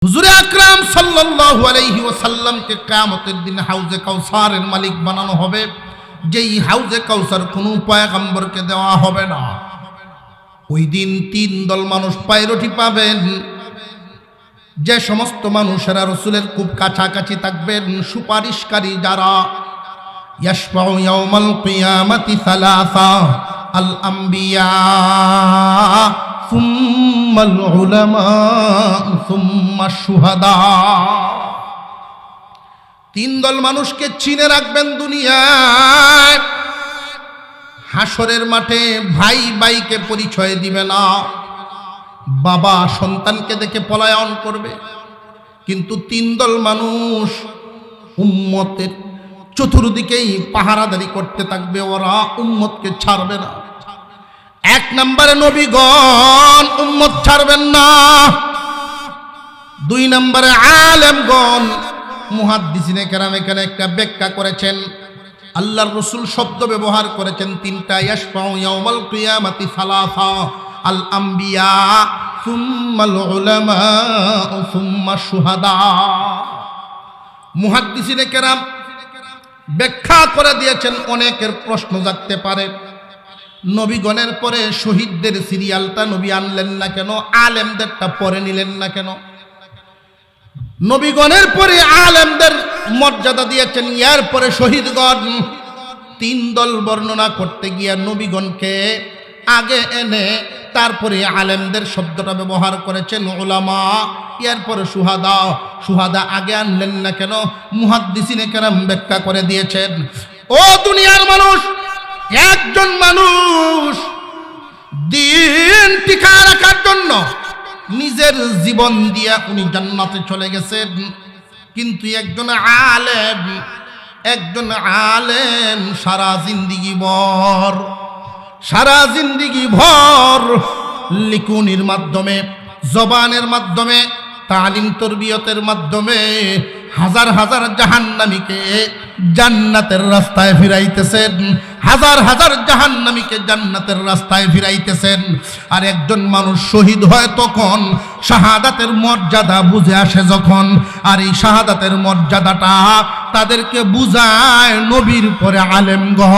হুজুরে আকরাম সাল্লাল্লাহু আলাইহি ওয়াসাল্লামকে কিয়ামতের দিন হাউজে কাউসারের মালিক বানানো হবে। যেই হাউজে কাউসার কোনো পয়গম্বরকে দেওয়া হবে না। ওই দিন তিন দল মানুষ পায়রটি পাবেন। যে সমস্ত মানুষেরা রাসূলের খুব কাছাকাছি থাকবেন, সুপারিশকারী যারা। ইয়াশফাউ ইয়াউমাল কিয়ামাতি সালাসা আল আম্বিয়া সুম্মাল উলামা সুম্মাশ শুহাদা। তিন দল মানুষকে চিনে রাখবেন দুনিয়ায়। হাসরের মাঠে ভাই ভাইকে পরিচয় দিবে না, বাবা সন্তানকে দেখে পলায়ন করবে। কিন্তু তিন দল মানুষ উম্মতের চতুর্দিকেই পাহারাদারি করতে থাকবে, ওরা উম্মতকে ছাড়বে না। এক নম্বরে নবীগণ উম্মত ছাড়বেন না। দুই নম্বরে আলেমগণ। মুহাদ্দিসিনে কেরাম এখানে একটা ব্যাখ্যা করেছেন, আল্লাহর রাসূল শব্দ ব্যবহার করেছেন তিনটা। ইয়াশফাউ ইয়াউমাল কিয়ামাতি সালাসা আল আম্বিয়া সুম্মাল উলামা সুম্মাশ শুহাদা। মুহাদ্দিসিনে কেরাম ব্যাখ্যা করে দিয়েছেন। অনেকের প্রশ্ন জাগতে পারে, নবীগণের পরে শহীদদের সিরিয়ালটা নবী আনলেন না কেন, আলেমদেরটা পরে নিলেন না কেন? নবীগণের পরে আলেমদের মর্যাদা দিয়েছেন, এর পরে শহীদগণ। তিন দল বর্ণনা করতে গিয়ে নবীগণকে আগে এনে তারপরে আলেমদের শব্দটা ব্যবহার করেছেন উলামা, এরপরে শুহাদা। শুহাদা আগে আনলেন না কেন? মুহাদ্দিসিনে কেরাম ব্যাখ্যা করে দিয়েছেন। ও দুনিয়ার মানুষ, একজন মানুষ দিন টিকায় রাখার জন্য নিজের জীবন দিয়ে উনি জান্নাতে চলে গেছেন। কিন্তু একজন আলেম সারা জিন্দিগি ভর লিকুনির মাধ্যমে, জবানের মাধ্যমে, তালিম তরবিয়তের মাধ্যমে হাজার হাজার জাহান্নামীকে জান্নাতের রাস্তায় ফিরাইতেছেন, হাজার হাজার জাহান্নামীকে জান্নাতের রাস্তায় ফিরাইতেছেন। আর একজন মানুষ শহীদ হয় তখন, শাহাদাতের মর্যাদা বুঝে আসে যখন। আর এই শাহাদাতের মর্যাদাটা তাদেরকে বুঝায় নবীর পরে আলেমগণ।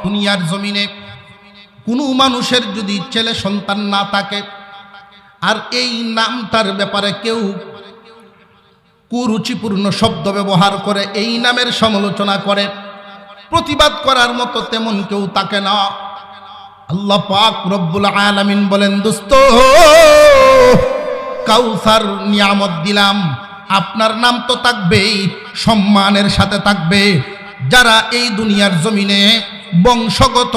দুনিয়ার জমিনে কোনো মানুষের যদি ছেলে সন্তান না থাকে, আর এই নামটার ব্যাপারে কেউ কুরুচিপূর্ণ শব্দ ব্যবহার করে, এই নামের সমালোচনা করে, প্রতিবাদ করার মতো তেমন কেউ থাকে না। আল্লাহ পাক রব্বুল আলামিন বলেন, দোস্ত কাউসার নিয়ামত দিলাম, আপনার নাম তো থাকবেই, সম্মানের সাথে থাকবে। যারা এই দুনিয়ার জমিনে বংশগত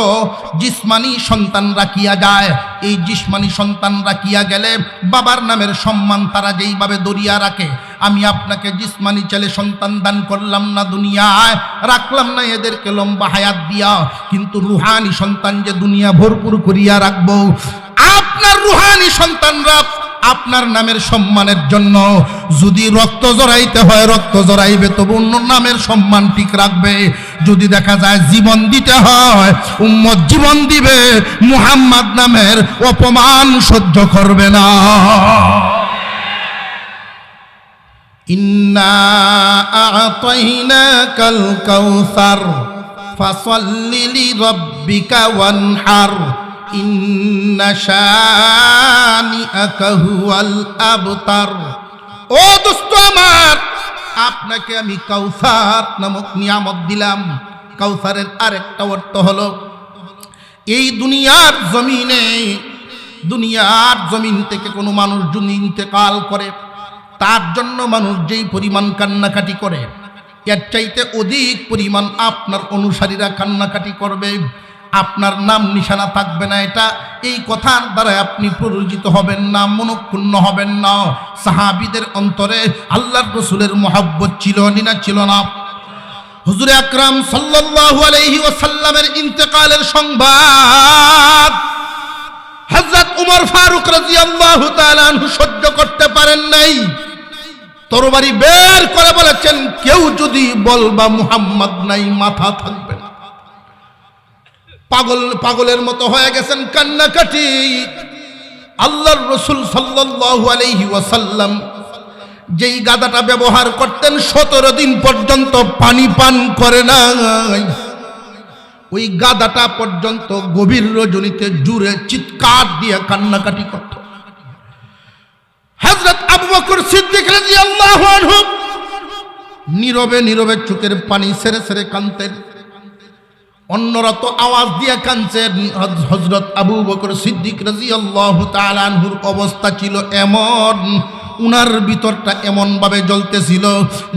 জিসমানি সন্তান রাখিয়া যায়, এই জিসমানি সন্তান রাখিয়া গেলে বাবার নামের সম্মান তারা যেইভাবে দরিয়া রাখে, আমি আপনাকে জিসমানি ছেলে সন্তান দান করলাম না, দুনিয়ায় রাখলাম না এদেরকে লম্বা হায়াত দিয়া, কিন্তু রুহানি সন্তান যে দুনিয়া ভরপুর করিয়া রাখবো। আপনার রুহানি সন্তানরা আপনার নামের সম্মানের জন্য যদি রক্ত জড়াইতে হয় রক্ত জড়াইবে, তবু অন্য নামের সম্মান ঠিক রাখবে। যদি দেখা যায় জীবন দিতে হয়, উম্মত জীবন দিবে, মুহাম্মদ নামের অপমান সহ্য করবে না। ইন্না আ'তাইনাকাল কাউসার ফাসাল্লি লিরাব্বিকা ওয়ানহার ইন্না শানিআকা হুয়াল আবতার। ও দোস্ত আমার, আপনাকে আমি কাউসার নামক নিয়ামত দিলাম। কাউসারের আরেকটা অর্থ হলো, এই দুনিয়ার জমিন থেকে কোনো মানুষ যদি ইন্তেকাল করে, তার জন্য মানুষ যেই পরিমাণ কান্নাকাটি করে, এর চাইতে অধিক পরিমাণ আপনার অনুসারীরা কান্নাকাটি করবে। আপনার নাম নিশানা থাকবে না, এই কথার দ্বারা আপনি প্ররোচিত হবেন না, মনক্ষুণ্ণ হবেন না। সাহাবীদের অন্তরে আল্লাহর রাসূলের মহব্বত ছিল না ছিল না? হুজুরে আকরাম সাল্লাল্লাহু আলাইহি ওয়াসাল্লামের ইন্তেকালের সংবাদ হযরত ওমর ফারুক রাদিয়াল্লাহু তাআলা আনহু সহ্য করতে পারেন নাই। তরবারি বের করে বলেছেন, কেউ যদি বলবা মুহাম্মদ নাই, মাথা থাকবে না। পাগলের মতো হয়ে গেছেন, কান্নাকাটি। আল্লাহর রাসূল সাল্লাল্লাহু আলাইহি ওয়াসাল্লাম যেই গাদাটা ব্যবহার করতেন 17 দিন পর্যন্ত পানি পান করে নাই। ওই গাদাটা পর্যন্ত গভীর রজনীতে জুড়ে চিৎকার দিয়ে কান্নাকাটি করত। হযরত আবু বকর সিদ্দিক রাদিয়াল্লাহু আনহু নীরবে নীরবে চোখের পানি ছেড়ে ছেড়ে কাঁদতেন। অন্যরা তো আওয়াজ দিয়ে কাঁদছেন। হযরত আবু বকর সিদ্দিক রাদিয়াল্লাহু তাআলা আনহুর অবস্থা ছিল এমন, উনার ভিতরটা এমন ভাবে জ্বলতেছিল,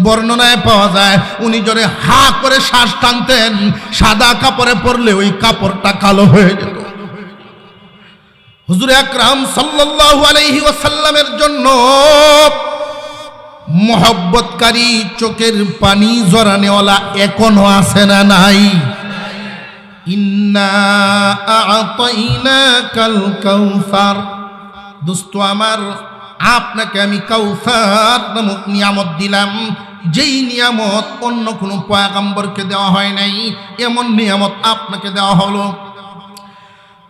বর্ণনায় পাওয়া যায় উনি জোরে হা করে শ্বাস টানতেন, সাদা কাপড়ে পরলে ওই কাপড়টা কালো হয়ে যেত। হুজুর আকরাম সাল্লাল্লাহু আলাইহি ওয়াসাল্লামের জন্য মহব্বতকারী চোখের পানি জড়ানেওয়ালা এখনো আছে না নাই? ইন্না আ'তাইনাকাল কাউসার, দোস্ত আমার, আপনাকে আমি কাউসার নামক নিয়ামত দিলাম, যেই নিয়ামত অন্য কোনো পয়গম্বরকে দেওয়া হয় নাই, এমন নিয়ামত আপনাকে দেওয়া হলো।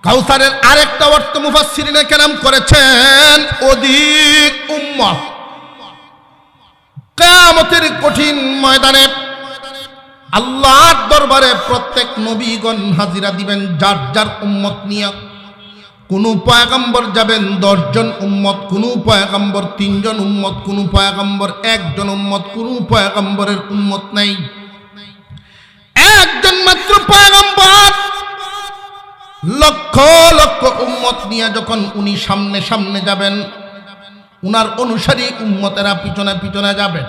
কাউসারের আরেকটা অর্থ মুফাসসিরিনে কেরাম করেছেন অধিক উম্মত। কিয়ামতের কঠিন ময়দানে আল্লাহর দরবারে প্রত্যেক নবীগণ হাজিরা দিবেন যার যার উম্মত নিয়ে। কোন পয়গম্বর যাবেন 10 জন উম্মত, কোন পয়গম্বর 3 জন উম্মত, কোন পয়গম্বর 1 জন উম্মত, কোন পয়গম্বরের উম্মত নাই। একজন মাত্র পয়গম্বর লক্ষ লক্ষ উম্মত নিয়ে যখন উনি সামনে সামনে যাবেন, উনার অনুসারী উম্মতেরা পিছনে পিছনে যাবেন।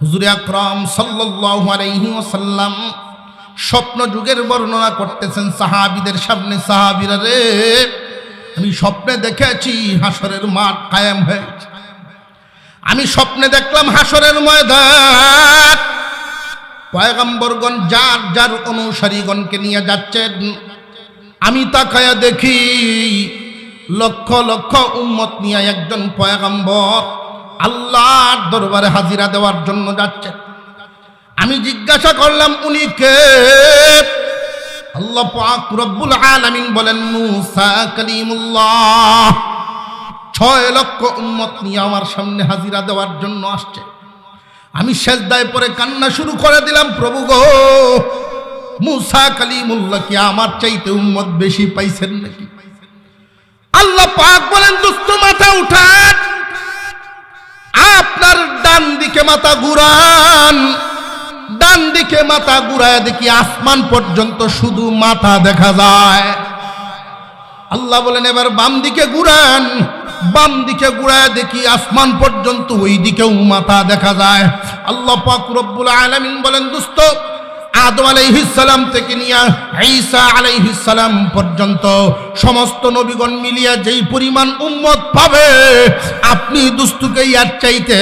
হুজুর আকরাম সাল্লাল্লাহু আলাইহি ওয়াসাল্লাম স্বপ্ন যুগের বর্ণনা করতেছেন সাহাবীদের সামনে। সাহাবীরা রে, আমি স্বপ্নে দেখেছি হাসরের মাঠ কায়েম হয়েছে। আমি স্বপ্নে দেখলাম হাসরের ময়দান, পয়গম্বরগণ যার যার অনুসারীগণকে নিয়ে যাচ্ছেন। আমি তাকায়া দেখি লক্ষ লক্ষ উম্মত নিয়ে একজন পয়গম্বর আল্লাহর দরবারে হাজিরা দেওয়ার জন্য যাচ্ছেন। আমি জিজ্ঞাসা করলাম উনি কে? আল্লাহ পাক রব্বুল আলামিন বলেন মুসা কালিমুল্লাহ 6 লক্ষ উম্মত নিয়ে আমার সামনে হাজিরা দেওয়ার জন্য আসছে। আমি সিজদায় পড়ে কান্না শুরু করে দিলাম, প্রভু গো, মুসা কালিমুল্লাহ কি আমার চাইতে উম্মত বেশি পাইছেন নাকি? আল্লাহ পাক বলেন দোস্ত মাথা উঠান, আপনার ডান দিকে মাথা ঘুরান। ডান দিকে মাথা ঘুরায় দেখি আসমান পর্যন্ত শুধু মাথা দেখা যায়। আল্লাহ বলেন এবার বাম দিকে ঘুরান। বাম দিকে ঘুরায় দেখি আসমান পর্যন্ত ওই দিকেও মাথা দেখা যায়। আল্লাহ পাক রব্বুল আলামিন বলেন দোস্ত, আদম আলাইহিস সালাম থেকে নিয়ে ঈসা আলাইহিস সালাম পর্যন্ত সমস্ত নবীগণ মিলিয়ে যেই পরিমাণ উম্মত পাবে, আপনি দোস্তকে ইয়ার চাইতে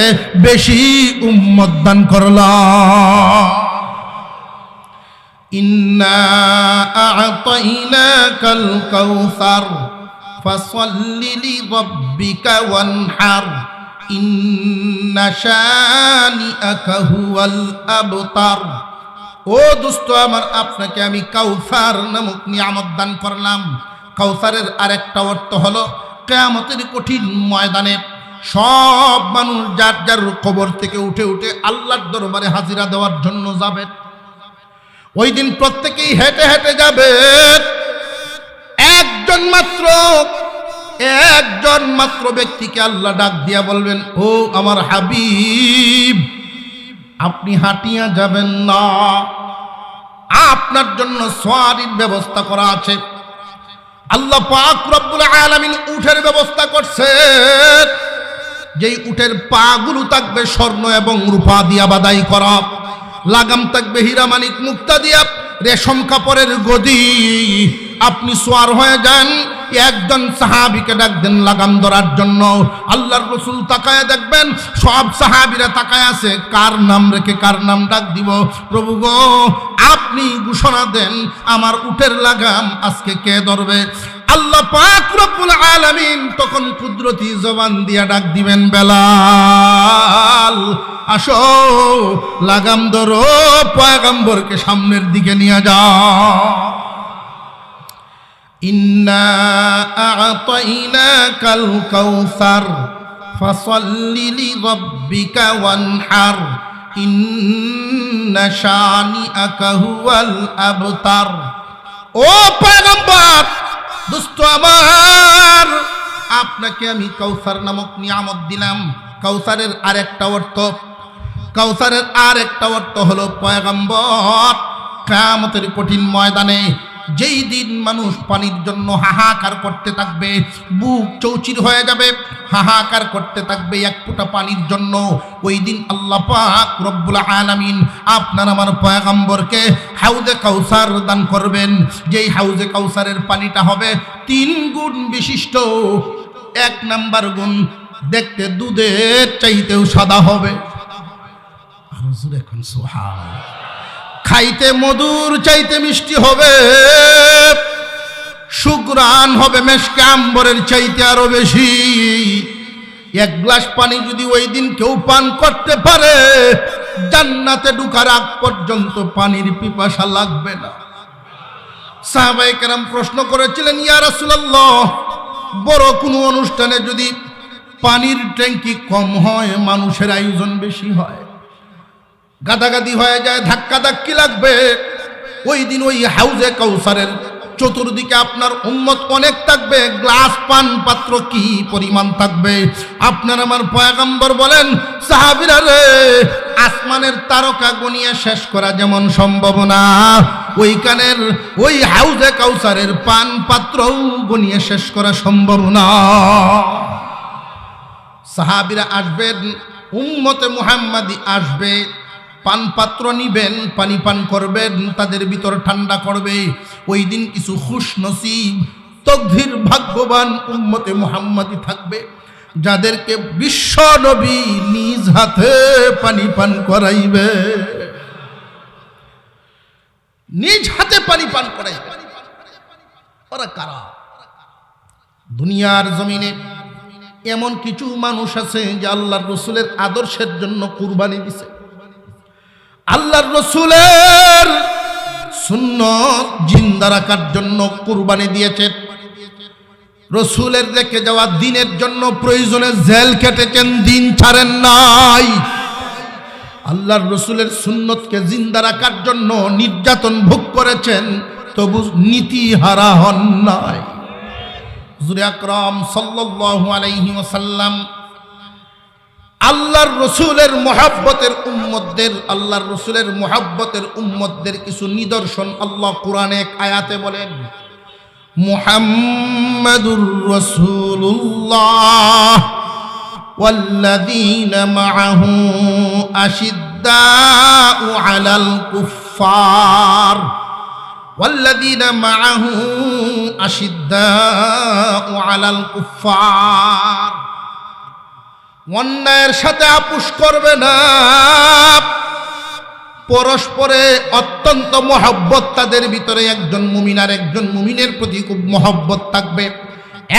বেশি উম্মত দান করলাম। ইন্না আ'তাইনাকাল কাউসার ফাসাল্লি লিরাব্বিকা ওয়ানহার ইন্না শানিআকা হুয়াল আবতার। ও দোস্ত আমার, আপনাকে আমি কাউসার নামক নিয়ামত দান করলাম। কাউসারের আরেকটা অর্থ হলো কিয়ামতের কঠিন ময়দানে সব মানুষ যার যার কবর থেকে উঠে উঠে আল্লাহর দরবারে হাজিরা দেওয়ার জন্য যাবে। ওই দিন প্রত্যেকেই হেঁটে হেঁটে যাবে। একজন মাত্র ব্যক্তিকে আল্লাহ ডাক দিয়া বলবেন, ও আমার হাবিব, আপনি হাঁটিয়া যাবেন না, আপনার জন্য সওয়ারির ব্যবস্থা করা আছে। আল্লাহ পাক রব্বুল আলামিন উটের ব্যবস্থা করছেন, যেই উটের পা গুলো থাকবে স্বর্ণ এবং রূপা দিয়া বাদাই করা, লাগাম থাকবে হীরা মানিক মুক্তা দিয়া, রেশম কাপড়ের গদি। আপনি সোয়ার হয়ে যান। একজন সাহাবীকে ডাক দেন লাগাম ধরার জন্য। আল্লাহর রাসূল তাকায় দেখবেন সব সাহাবীরা তাকায় আছে, কার নাম রেখে কার নাম ডাক দিব? প্রভু গো, আপনি ঘোষণা দেন আমার উটের লাগাম আজকে কে ধরবে? আল্লাহ পাক রব্বুল আলামিন তখন কুদরতি জবান দিয়া ডাক দিবেন, বেলাল আসো, লাগাম ধরো, পয়গম্বরকে সামনের দিকে নিয়ে যাও। ইন্না আ'তাইনাকাল কাউসার ফাসাল্লি লিরাব্বিকা ওয়ানহার ইন্না শানিআকা হুয়াল আবতার। ও পয়গম্বর, দোস্ত আমার, আপনাকে আমি কাউসার নামক নিয়ামত দিলাম। কাউসারের আরেকটা অর্থ হলো পয়গম্বর, কিয়ামতের কঠিন ময়দানে যেই দিন মানুষ পানির জন্য হাহাকার করতে থাকবে, বুক চৌচির হয়ে যাবে, হাহাকার করতে থাকবে এক ফোঁটা পানির জন্য, ওই দিন আল্লাহ পাক রব্বুল আলামিন আপনার আমার পয়গম্বরকে হাউজে কাউসার দান করবেন। যেই হাউজে কাউসারের পানিটা হবে 3 গুণ বিশিষ্ট। 1 নাম্বার গুণ, দেখতে দুধের চাইতেও সাদা হবে। আর হুজুর এখন সুবহানাল্লাহ। খাইতে মধুর চাইতে মিষ্টি হবে, সুগ্রাণ হবে মেশকে আম্বরের চাইতে আরো বেশি। 1 গ্লাস পানি যদি ওই দিন কেউ পান করতে পারে, জান্নাতে ঢোকার আগ পর্যন্ত পানির পিপাসা লাগবে না। সাহাবায়ে কেরাম প্রশ্ন করেছিলেন, ইয়া রাসূলুল্লাহ, বড় কোনো অনুষ্ঠানে যদি পানির ট্যাঙ্কি কম হয়, মানুষের আয়োজন বেশি হয়, গাদাগাদি হয়ে যায়, ধাক্কাধাক্কি লাগবে, ওই দিন ওই হাউজে কাউসারের চতুর্দিকে আপনার উম্মত অনেক থাকবে, গ্লাস পান পাত্র কি পরিমাণ থাকবে। আপনার আমার পয়গম্বর বলেন, সাহাবীরা রে, আসমানের তারকা গনিয়ে শেষ করা যেমন সম্ভব না, ওইখানের ওই হাউজে কাউসারের পান পাত্রও গনিয়ে শেষ করা সম্ভব না। সাহাবীরা আসবেন, উম্মতে মুহাম্মাদি আসবে, পান পাত্র নিবেন, পানি পান করবেন, তাদের ভিতর ঠান্ডা করবে। ওই দিন কিছু খুশনসিব তকদীর ভাগ্যবান উম্মতে মুহাম্মাদি থাকবে, যাদেরকে বিশ্ব নবী নিজ হাতে পানি পান করাইবে, নিজ হাতে পানি পান করাইবে। ওরা কারা? দুনিয়ার জমিনে এমন কিছু মানুষ আছে যে আল্লাহর রাসূলের আদর্শের জন্য কুরবানি দিছে, আল্লাহর রাসূলের সুন্নাত জিন্দা রাখার জন্য কুরবানি দিয়েছে, রাসূলের রেখে যাওয়া দ্বীনের জন্য প্রয়োজনে জেল কেটেছেন, দিন ছাড়েন নাই। আল্লাহর রাসূলের সুন্নতকে জিন্দা রাখার জন্য নির্যাতন ভোগ করেছেন, তবু নীতিহারা হন নাই। হুজুর আকরাম সাল্লাল্লাহু আলাইহি ওয়াসাল্লাম আল্লাহর রাসূলের মুহাব্বতের উম্মতদের, আল্লাহর রাসূলের মুহাব্বতের উম্মতদের কিছু নিদর্শন আল্লাহ কোরআনে এক আয়াতে বলেন, মুহাম্মাদুর রাসূলুল্লাহ ওয়াল্লাযীনা মাআহু আশিদ্দাউ আলাল কুফফার ওয়াল্লাযীনা মাআহু আশিদ্দাউ আলাল কুফফার। অন্যায়ের সাথে আপোষ করবে না, পরস্পরে অত্যন্ত মহব্বত তাদের ভিতরে। একজন মুমিন আর একজন মুমিনের প্রতি খুব মহব্বত থাকবে,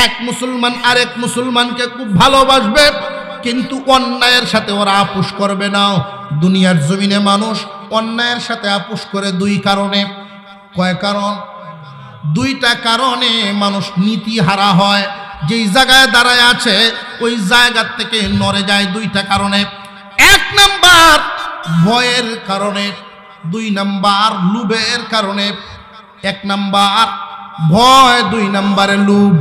এক মুসলমান আরেক মুসলমানকে খুব ভালোবাসবে, কিন্তু অন্যায়ের সাথে ওরা আপোষ করবে না। দুনিয়ার জমিনে মানুষ অন্যায়ের সাথে আপোষ করে 2 কারণে। কয় কারণ? 2টা কারণে মানুষ নীতিহারা হয়, যেই জায়গায় দাঁড়ায় আছে ওই জায়গা থেকে নড়ে যায় 2টা কারণে। 1 নাম্বার ভয়ের কারণে, 2 নাম্বার লোভের কারণে। 1 নাম্বার ভয়, 2 নাম্বারে লোভ।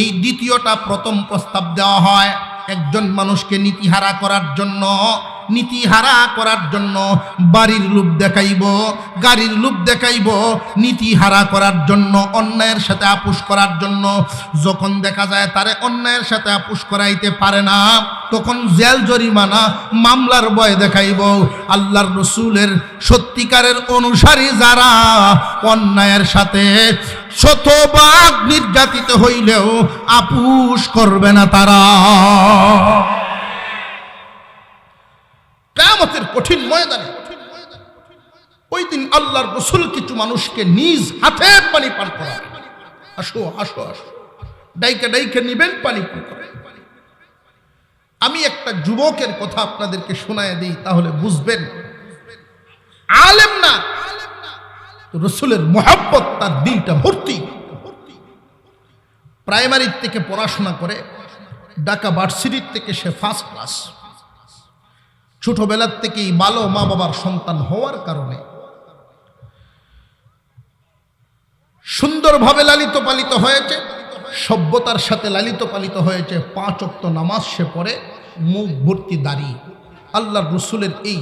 এই দ্বিতীয়টা প্রথম প্রস্তাব দেওয়া হয় একজন মানুষকে নীতিহারা করার জন্য। নীতিহারা করার জন্য বাড়ির লোভ দেখাইব, গাড়ির লোভ দেখাইব, নীতিহারা করার জন্য, অন্যায়ের সাথে আপোষ করার জন্য। যখন দেখা যায় তারে অন্যায়ের সাথে আপোষ করাইতে পারে না, তখন জেল জরিমানা মামলার ভয় দেখাইব। আল্লাহর রাসূলের সত্যিকারের অনুসারী যারা অন্যায়ের সাথে শতভাগ নির্যাতিত হইলেও আপোষ করবে না তারা। কিয়ামতের কঠিন ময়দানে ওই দিন আল্লাহর রাসূল কিছু মানুষকে নিজ হাতে পানি পান করাবেন। আসো আসো আসো, ডাইকে ডাইকে নিবেন, পানি পান করবেন। আমি একটা যুবকের কথা আপনাদেরকে শোনায় দিই, তাহলে বুঝবেন। আলেম না, রাসূলের মুহাব্বত তার দিলটা ভর্তি। প্রাইমারি থেকে পড়াশোনা করে, ঢাকা ভার্সিটির থেকে সে ফার্স্ট ক্লাস। ছোটবেলার থেকেই ভালো মা বাবার সন্তান হওয়ার কারণে সুন্দরভাবে লালিত পালিত হয়েছে, সভ্যতার সাথে লালিত পালিত হয়েছে। 5 ওয়াক্ত নামাজ সে পড়ে, মুখ ভর্তি দাড়ি। আল্লাহর রসুলের এই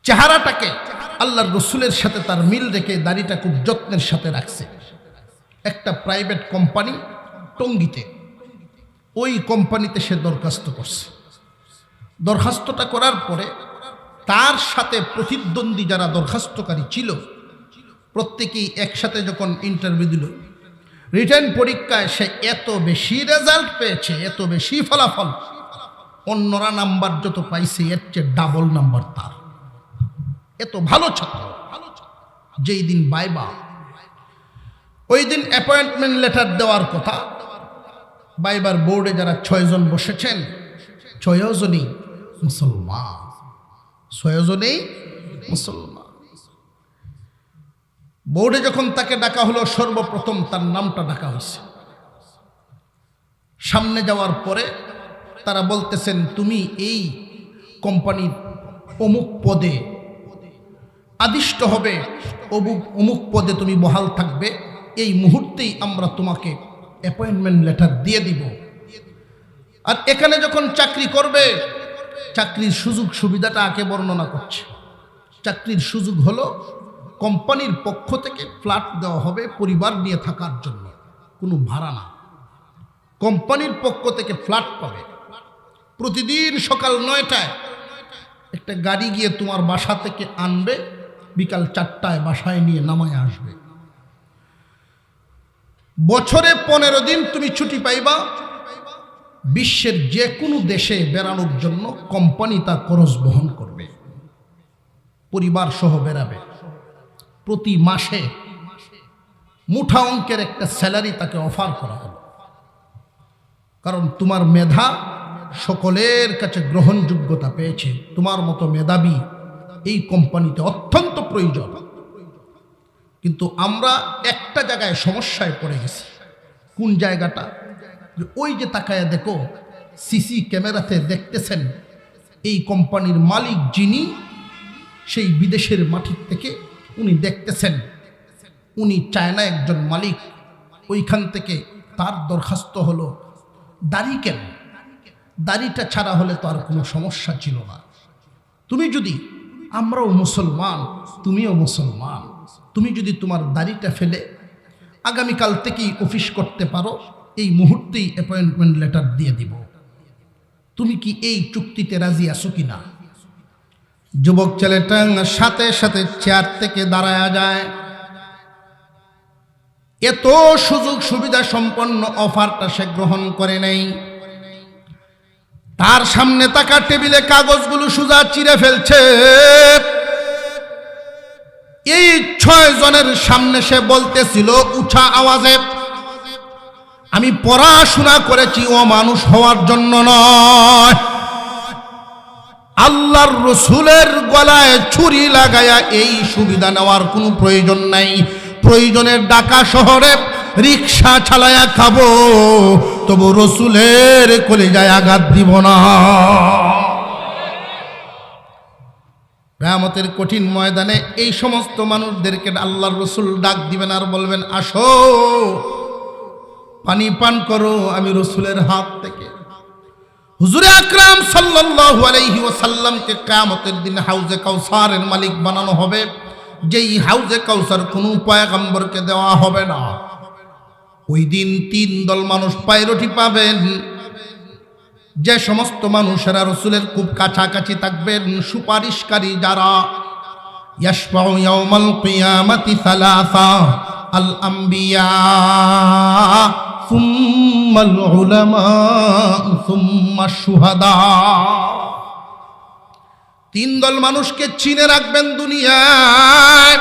চেহারাটাকে আল্লাহর রসুলের সাথে তার মিল রেখে দাড়িটা খুব যত্নের সাথে রাখছে। একটা প্রাইভেট কোম্পানি টঙ্গীতে, ওই কোম্পানিতে সে দরখাস্ত করছে। দরখাস্তটা করার পরে তার সাথে প্রতিদ্বন্দ্বী যারা দরখাস্তকারী ছিল প্রত্যেকেই একসাথে যখন ইন্টারভিউ দিল, রিটেন পরীক্ষায় সে এত বেশি রেজাল্ট পেয়েছে, এত বেশি ফলাফল, অন্যরা নাম্বার যত পাইছে এর চেয়ে ডাবল নাম্বার তার। এত ভালো ছাত্র। যেই দিন বাইবা, ওই দিন অ্যাপয়েন্টমেন্ট লেটার দেওয়ার কথা। বাইবার বোর্ডে যারা 6 জন বসেছেন, 6 জনই মুসলমান, 6 জনই মুসলমান। বোর্ডে যখন তাকে ডাকা হলো, সর্বপ্রথম তার নামটা ডাকা হয়েছে। সামনে যাওয়ার পরে তারা বলতেছেন, তুমি এই কোম্পানির অমুক পদে আদিষ্ট হবে, অমুক পদে তুমি বহাল থাকবে, এই মুহূর্তেই আমরা তোমাকে অ্যাপয়েন্টমেন্ট লেটার দিয়ে দিব। আর এখানে যখন চাকরি করবে, চাকরির সুযোগ সুবিধাটা আগে বর্ণনা করছে। চাকরির সুযোগ হলো কোম্পানির পক্ষ থেকে ফ্ল্যাট দেওয়া হবে পরিবার নিয়ে থাকার জন্য, কোনো ভাড়া না। কোম্পানির পক্ষ থেকে ফ্ল্যাট পাবে। প্রতিদিন সকাল 9টায় একটা গাড়ি গিয়ে তোমার বাসা থেকে আনবে, বিকাল 4টায় বাসায় নিয়ে নামায় আসবে। বছরে 15 দিন তুমি ছুটি পাইবা। বিশ্বের যে কোনো দেশে বেড়ানোর জন্য কোম্পানি তা খরচ বহন করবে, পরিবার সহ বেড়াবে। প্রতি মাসে মুঠা অঙ্কের একটা স্যালারি তাকে অফার করা হলো। কারণ তোমার মেধা সকলের কাছে গ্রহণযোগ্যতা পেয়েছে, তোমার মতো মেধাবী এই কোম্পানিতে অত্যন্ত প্রয়োজন। কিন্তু আমরা একটা জায়গায় সমস্যায় পড়ে গেছি। কোন জায়গাটা? ওই যে তাকায় দেখো, সিসি ক্যামেরাতে দেখতেছেন এই কোম্পানির মালিক যিনি, সেই বিদেশের মাটির থেকে উনি দেখতেছেন, উনি চায়না একজন মালিক। ওইখান থেকে তার দরখাস্ত হলো, দাড়ি কেন? দাড়িটা ছাড়া হলে তো আর কোনো সমস্যা ছিল না। তুমি যদি, আমরাও মুসলমান, তুমিও মুসলমান, তুমি যদি তোমার দাড়িটা ফেলে আগামীকাল থেকেই অফিস করতে পারো, এই মুহূর্তেই অ্যাপয়েন্টমেন্ট লেটার দিয়ে দিব। তুমি কি এই চুক্তিতে রাজি আছো কিনা? যুবক ছেলেটা সাথে সাথে চেয়ার থেকে দাঁড়ায়া যায়। এত সুযোগ সুবিধা সম্পন্ন অফারটা সে গ্রহণ করে নেই। তার সামনে থাকা টেবিলে কাগজগুলো সোজা চিরে ফেলছে। এই 6 জনের সামনে সে বলতেছিল উঁচা আওয়াজে, আমি পড়াশোনা করেছি ও মানুষ হওয়ার জন্য নয়। আল্লাহর রসুলের গলায় ছুরি লাগায়া এই সুবিধা নেওয়ার কোনো প্রয়োজন নাই। প্রয়োজনে ঢাকা শহরে রিক্সা চালায়া খাবো, তবু রসুলের কলিজায় আঘাত দিব না। কিয়ামতের কঠিন ময়দানে এই সমস্ত মানুষদেরকে আল্লাহর রসুল ডাক দিবেন আর বলবেন, আসো পানি পান করো আমি রসুলের হাত থেকে। হুজুরে আকরাম সাল্লাল্লাহু আলাইহি ওয়াসাল্লামকে কিয়ামতের দিন হাউজে কাউসারের মালিক বানানো হবে, যেই হাউজে কাউসার কোনো পয়গম্বরকে দেওয়া হবে না। ওই দিন 3 দল মানুষ পায়রটি পাবেন। যে সমস্ত মানুষেরা রসুলের খুব কাছাকাছি থাকবেন, সুপারিশকারী যারা, ইয়াশফাউ ইয়াউমাল কিয়ামাতি সালাসা, আল আম্বিয়া সুম্মাল উলামা সুম্মাশ শুহাদা। 3 দল মানুষকে চিনে রাখবেন দুনিয়ায়।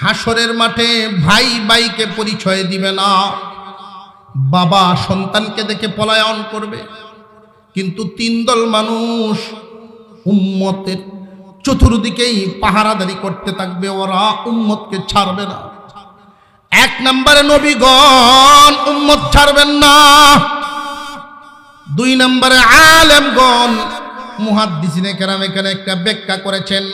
হাসরের মাঠে ভাই ভাইকে পরিচয় দিবে না, বাবা সন্তানকে দেখে পলায়ন করবে। কিন্তু 3 দল মানুষ উম্মতের চতুর্দিকেই পাহারাদারি করতে থাকবে, ওরা উম্মতকে ছাড়বে না। এক নম্বরে নবীগণ উম্মত ছাড়বেন না, দুই নম্বরে আলেমগণ। মুহাদ্দিসিনে কেরাম এখানে একটা ব্যাখ্যা করেছেন,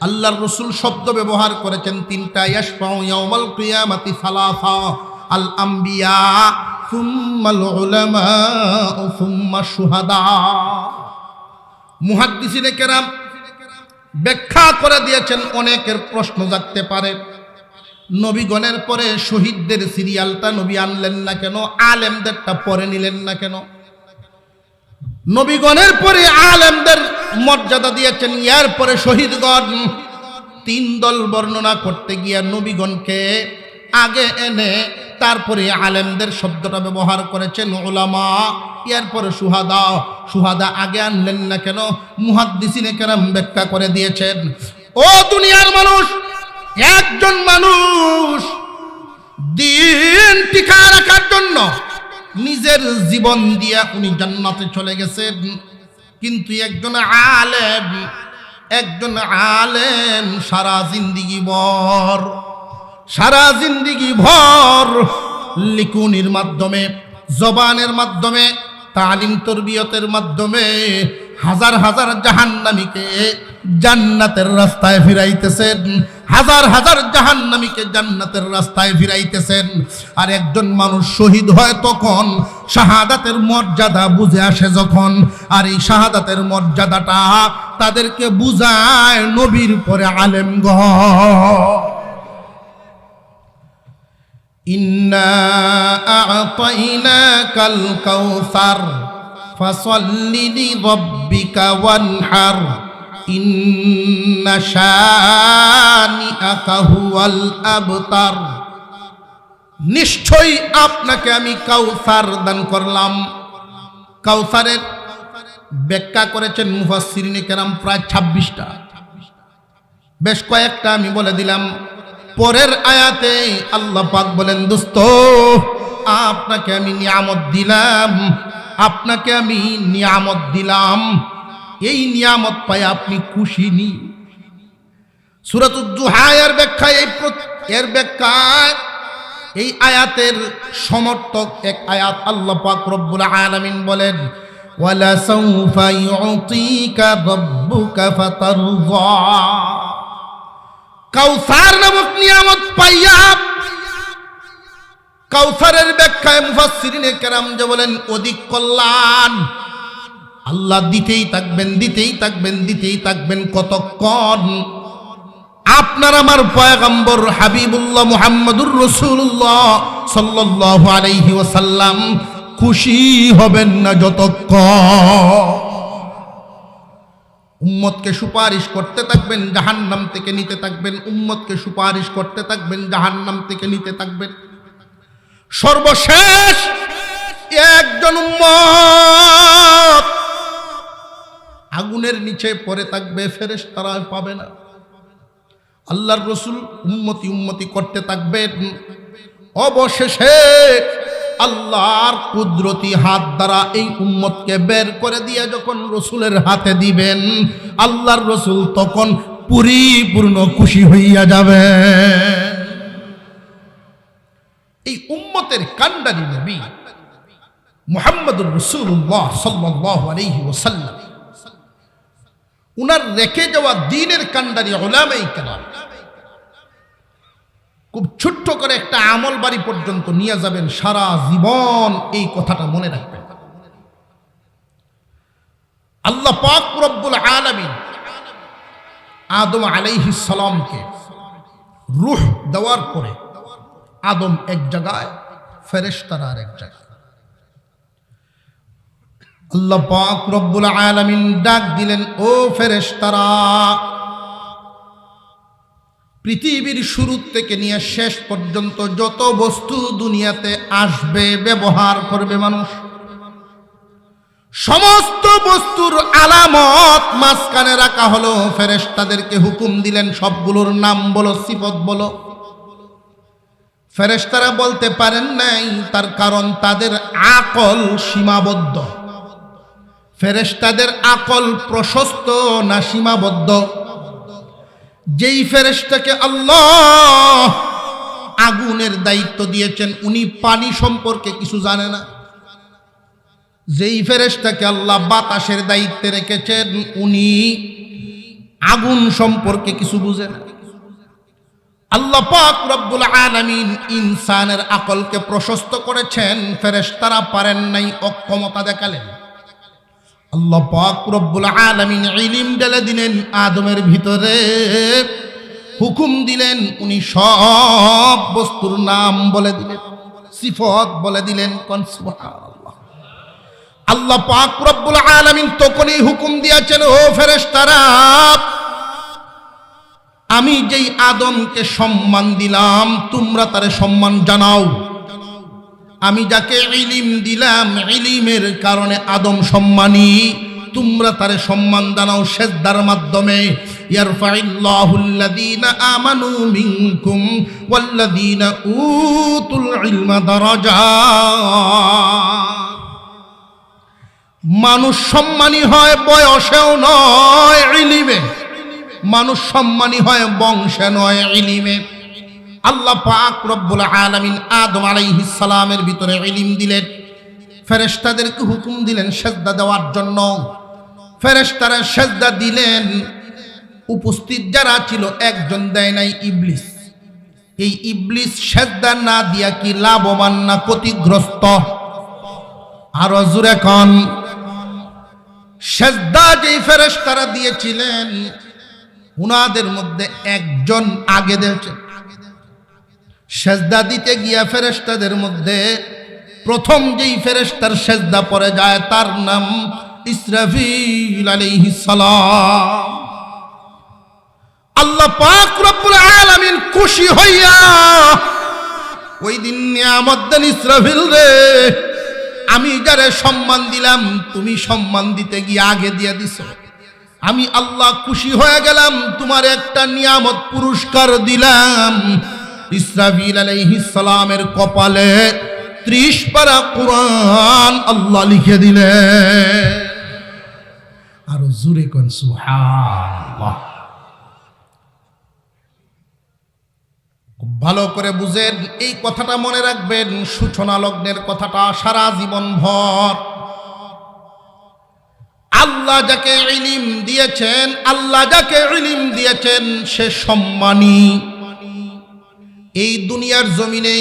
আল্লাহর রাসূল শব্দ ব্যবহার করেছেন তিনটা, ইয়াশফাউ ইয়াউমাল কিয়ামাতি সালাসা, আল আম্বিয়া সুম্মাল উলামা সুম্মা শুহাদা। মুহাদ্দিসিনে কেরাম ব্যাখ্যা করে দিয়েছেন, অনেকের প্রশ্ন জাগতে পারে, নবীগণের পরে শহীদদের সিরিয়ালটা নবী আনলেন না কেন, আলেমদেরটা পরে নিলেন না কেন? নবীগণের পরে আলেমদের মর্যাদা দিয়েছেন, এর পরে শহীদগণ। তিন দল বর্ণনা করতে গিয়া নবীগণকে আগে এনে তারপরে আলেমদের শব্দটা ব্যবহার করেছেন উলামা, এরপরে শুহাদা। শুহাদা আগে আনলেন না কেন? মুহাদ্দিসিনে কেরাম ব্যাখ্যা করে দিয়েছেন, ও দুনিয়ার মানুষ, একজন মানুষ দিন টিকা রাখার জন্য নিজের জীবন দিয়া উনি জান্নাতে চলে গেছেন, কিন্তু একজন আলেম সারা জিন্দিগি ভর লিকুনির মাধ্যমে, জবানের মাধ্যমে, তালিম তরবিয়তের মাধ্যমে হাজার হাজার জাহান্নামীকে জান্নাতের রাস্তায় ফিরাইতেছেন, হাজার হাজার জাহান্নামীকে জান্নাতের রাস্তায় ফিরাইতেছেন। আর একজন মানুষ শহীদ হয় তখন, শাহাদাতের মর্যাদা বুঝে আসে যখন। আর এই শাহাদাতের মর্যাদাটা তাদেরকে বুঝায় নবীর পরে আলেমগণ। ইন্না আ'তাইনাকাল কাউসার ফাসাল্লি লিরাব্বিকা ওয়ানহার ইন্না শানিআকা হুয়াল আবতার। নিশ্চয়ই আপনাকে আমি কাউসার দান করলাম। কাউসারের ব্যাখ্যা করেছেন মুফাসসিরিনে কেরাম প্রায় 26টা, বেশ কয়েকটা আমি বলে দিলাম। পরের আয়াতে আল্লাহ পাক বলেন, দোস্ত আপনাকে আমি নিয়ামত দিলাম, এই নিয়ামত পাই আপনি খুশি নি? সূরাতুদ দুহা এর ব্যাখ্যায় এই আয়াতের সমর্থক এক আয়াত আল্লাহ পাক রব্বুল আলামিন বলেন, ওয়ালা সাউফা ইউতিকা রাব্বুকা ফাতারযা। কাউসার নামক নিয়ামত পাইয়া, কাউসারের ব্যাখ্যায় মুফাসসিরিনে কেরাম যে বলেন অধিক কল্যাণ। আল্লাহ দিতেই থাকবেন কতক্ষণ? আপনার আমার পয়গম্বর হাবিবুল্লাহ মুহাম্মদুর রাসূলুল্লাহ সাল্লাল্লাহু আলাইহি ওয়াসাল্লাম খুশি হবেন না যতক্ষণ। উম্মতকে সুপারিশ করতে থাকবেন, জাহান্নাম থেকে নিতে থাকবেন, উম্মতকে সুপারিশ করতে থাকবেন, জাহান্নাম থেকে নিতে থাকবেন। সর্বশেষ একজন উম্মত আগুনের নিচে পড়ে থাকবে, ফেরেশতারা পাবে না। আল্লাহর রাসূল উম্মতি করতে থাকবেন। অবশেষে আল্লাহর কুদরতি হাত দ্বারা এই উম্মতকে বের করে দিয়ে যখন রাসূলের হাতে দিবেন, আল্লাহর রাসূল তখন পরিপূর্ণ খুশি হইয়া যাবে। এই উম্মতের কান্ডারি নবী মুহাম্মদুর রাসূলুল্লাহ সাল্লাল্লাহু আলাইহি ওয়াসাল্লাম, উনার রেখে যাওয়া দ্বীনের কান্ডারি উলামায়ে কেরাম খুব ছোট্ট করে একটা আমল বাড়ি পর্যন্ত নিয়ে যাবেন, সারা জীবন এই কথাটা মনে রাখবেন। আল্লাহ পাক রব্বুল আলামিন আদম আলাইহিস সালামকে রূহ দেওয়ার পরে আদম এক জায়গায়, ফেরেশতারা আরেক জায়গায়। আল্লাহ পাক রব্বুল আলামিন ডাক দিলেন, ও ফেরেশতারা, পৃথিবীর শুরু থেকে নিয়ে শেষ পর্যন্ত যত বস্তু দুনিয়াতে আসবে, ব্যবহার করবে মানুষ, সমস্ত বস্তুর আলামত মাঝখানে রাখা হলো। ফেরেশতাদেরকে হুকুম দিলেন সবগুলোর নাম বলো, সিফত বলো। ফেরেশতারা বলতে পারেন নাই, তার কারণ তাদের আকল সীমাবদ্ধ। ফেরেশতাদের আকল প্রশস্ত না সীমাবদ্ধ? যেই ফেরেশতাকে আল্লাহ আগুনের দায়িত্ব দিয়েছেন, উনি পানি সম্পর্কে কিছু জানে না। যেই ফেরেশতাকে আল্লাহ বাতাসের দায়িত্বে রেখেছেন, উনি আগুন সম্পর্কে কিছু বুঝে না। আল্লাহ পাক রব্বুল আলামিন ইনসানের আকলকে প্রশস্ত করেছেন, ফেরেশতারা পারেন নাই, অক্ষমতা দেখালেন। আল্লাহ পাক রব্বুল আলামিন ইলম ঢেলে দিলেন আদমের ভিতরে, হুকুম দিলেন, উনি সব বস্তুর নাম বলে দিলেন, সিফত বলে দিলেন। কোন সুবহানাল্লাহ। আল্লাহ পাক রব্বুল আলামিন তখনই হুকুম দিয়েছেন, ও ফেরেশতারা, আমি যেই আদমকে সম্মান দিলাম তোমরা তারে সম্মান জানাও। আমি যাকে ইলম দিলাম, ইলমের কারণে আদম সম্মানী, তোমরা তারে সম্মান জানাও সেজদার মাধ্যমে। ইয়ারফাইল্লাহুল্লাযীনা আমানু মিনকুম ওয়াল্লাযীনা উতুল ইলমা দারাজাত। মানুষ সম্মানী হয় বয়সেও নয়, ইলমে। মানুষ সম্মানী হয় বংশে নয়, ইলমে। আল্লাহ পাক রব্বুল আলামিন আদম আলাইহিস সালামের ভিতরে ইলম দিলেন, ফেরেশতাদেরকে হুকুম দিলেন সেজদা দেওয়ার জন্য। ফেরেশতারা সেজদা দিলেন, উপস্থিত যারা ছিল একজন দেয় নাই, ইবলিস। এই ইবলিস সেজদা না দিয়া কি লাভবান না ক্ষতিগ্রস্ত? আরো জোরে কোন। সেজদা যেই ফেরেশতারা দিয়েছিলেন, উনাদের মধ্যে একজন আগে দিয়েছেন। সেজদা দিতে গিয়া ফেরেশতাদের মধ্যে প্রথম যেই ফেরেশতার সেজদা পড়ে যায় তার নাম ইসরাফিল আলাইহিস সালাম। আল্লাহ পাক রব্বুল আলামিন খুশি হইয়া ওই দিন নিয়ামত দেন, ইসরাফিল রে, আমি যারে সম্মান দিলাম তুমি সম্মান দিতে গিয়ে আগে দিয়ে দিছো। আমি আল্লাহ খুশি হয়ে গেলাম, তোমার একটা নিয়ামত পুরস্কার দিলাম। ইসরাফিল আলাইহিস সালামের কপালে 30 পারা কোরআন আল্লাহ লিখে দিলেন। আর জোরে কোন সুবহানাল্লাহ। ভালো করে বুঝেন, এই কথাটা মনে রাখবেন, সূচনা লগ্নের কথাটা সারা জীবন ভর। আল্লাহ যাকে ইলম দিয়েছেন, আল্লাহ যাকে ইলম দিয়েছেন সে সম্মানী। এই দুনিয়ার জমিনে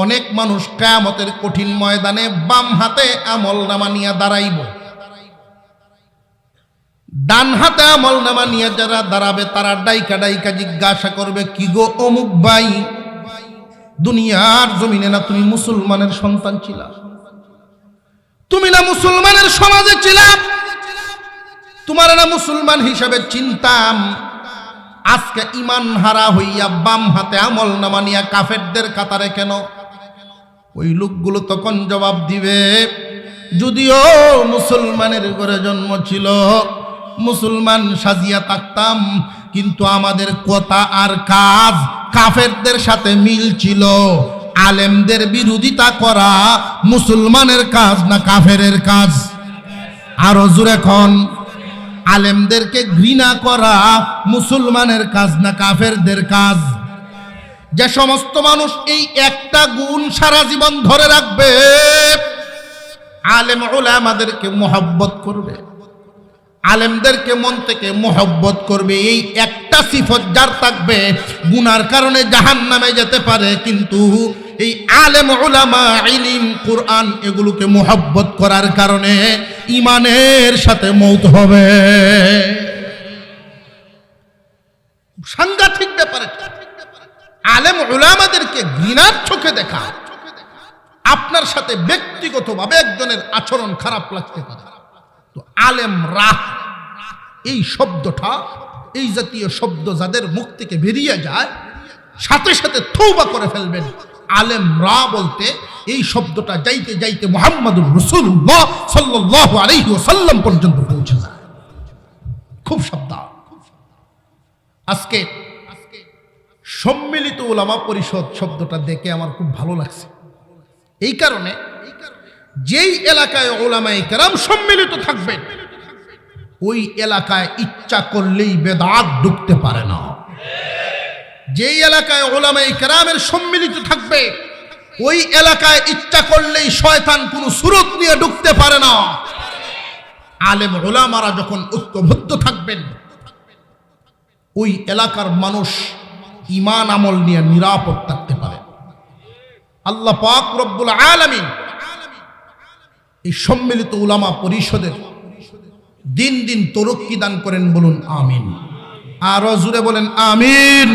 অনেক মানুষ কিয়ামতের কঠিন ময়দানে বাম হাতে আমলনামা নিয়ে দাঁড়াইব, ডান হাতে আমলনামা নিয়ে যারা দাঁড়াবে তারা ডাইকা ডাইকা জিজ্ঞাসা করবে, কি গো অমুক ভাই, দুনিয়ার জমিনে না তুমি মুসলমানের সন্তান ছিলা, তুমি না মুসলমানের সমাজে ছিলা, তোমার না মুসলমান হিসাবে চিনতাম, আজকে ইমান হারা হইয়া বাম হাতে আমলনামা নিয়া কাফেরদের কাতারে কেন? ওই লোকগুলো তখন জবাব দিবে, যদিও মুসলমানের ঘরে জন্ম ছিল, মুসলমান সাজিয়া থাকতাম, কিন্তু আমাদের কথা আর কাজ কাফেরদের সাথে মিল ছিল। আলেমদের বিরোধিতা করা মুসলমানের কাজ না কাফেরের কাজ? আরো জোরে কোন। আলেমদেরকে ঘৃণা করা মুসলমানের কাজ না কাফেরদের কাজ? যে সমস্ত মানুষ এই একটা গুণ সারা জীবন ধরে রাখবে, আলেম উলামাদেরকে মুহাব্বত করবে, আলেমদেরকে মন থেকে মুহাব্বত করবে, এই একটা সিফত যার থাকবে, গুনার কারণে জাহান্নামে যেতে পারে, কিন্তু এই আলেম উলামা ইলম কুরআন এগুলোকে মুহাব্বত করার কারণে ঈমানের সাথে মৌত হবে। সাংঘাতিক ব্যাপার। আলেম উলামাদেরকে ঘৃণার চোখে দেখা, আপনার সাথে ব্যক্তিগতভাবে একজনের আচরণ খারাপ লাগতে পারে, তো আলেম রাহ এই শব্দটা, এই জাতীয় শব্দ যাদের মুখ থেকে বেরিয়ে যায় সাথে সাথে তওবা করে ফেলবেন। আলেম রা বলতে এই শব্দটা যাইতে যাইতে মুহাম্মদুর রাসূলুল্লাহ সাল্লাল্লাহু আলাইহি ওয়াসাল্লাম পর্যন্ত পৌঁছে যায়। খুব সাবধান। আজকে সম্মিলিত উলামা পরিষদ শব্দটা দেখে আমার খুব ভালো লাগছে, এই কারণে যেই এলাকায় উলামায়ে কেরাম সম্মিলিত থাকবেন ওই এলাকায় ইচ্ছা করলেই বেদাত ঢুকতে পারে না। যেই এলাকায় উলামায়ে কেরামের সম্মিলিত থাকবে ওই এলাকায় ইচ্ছা করলেই শয়তান কোনো সুরত নিয়ে ঢুকতে পারে না। আলেম উলামারা যখন ঐক্যবদ্ধ থাকবেন ওই এলাকার মানুষ ঈমান আমল নিয়ে নিরাপদ থাকতে পারে। আল্লাহ পাক রব্বুল আলামিন এই সম্মিলিত উলামা পরিষদের দিন দিন তরক্কি দান করেন, বলুন আমিন। আরো জোরে বলেন আমিন।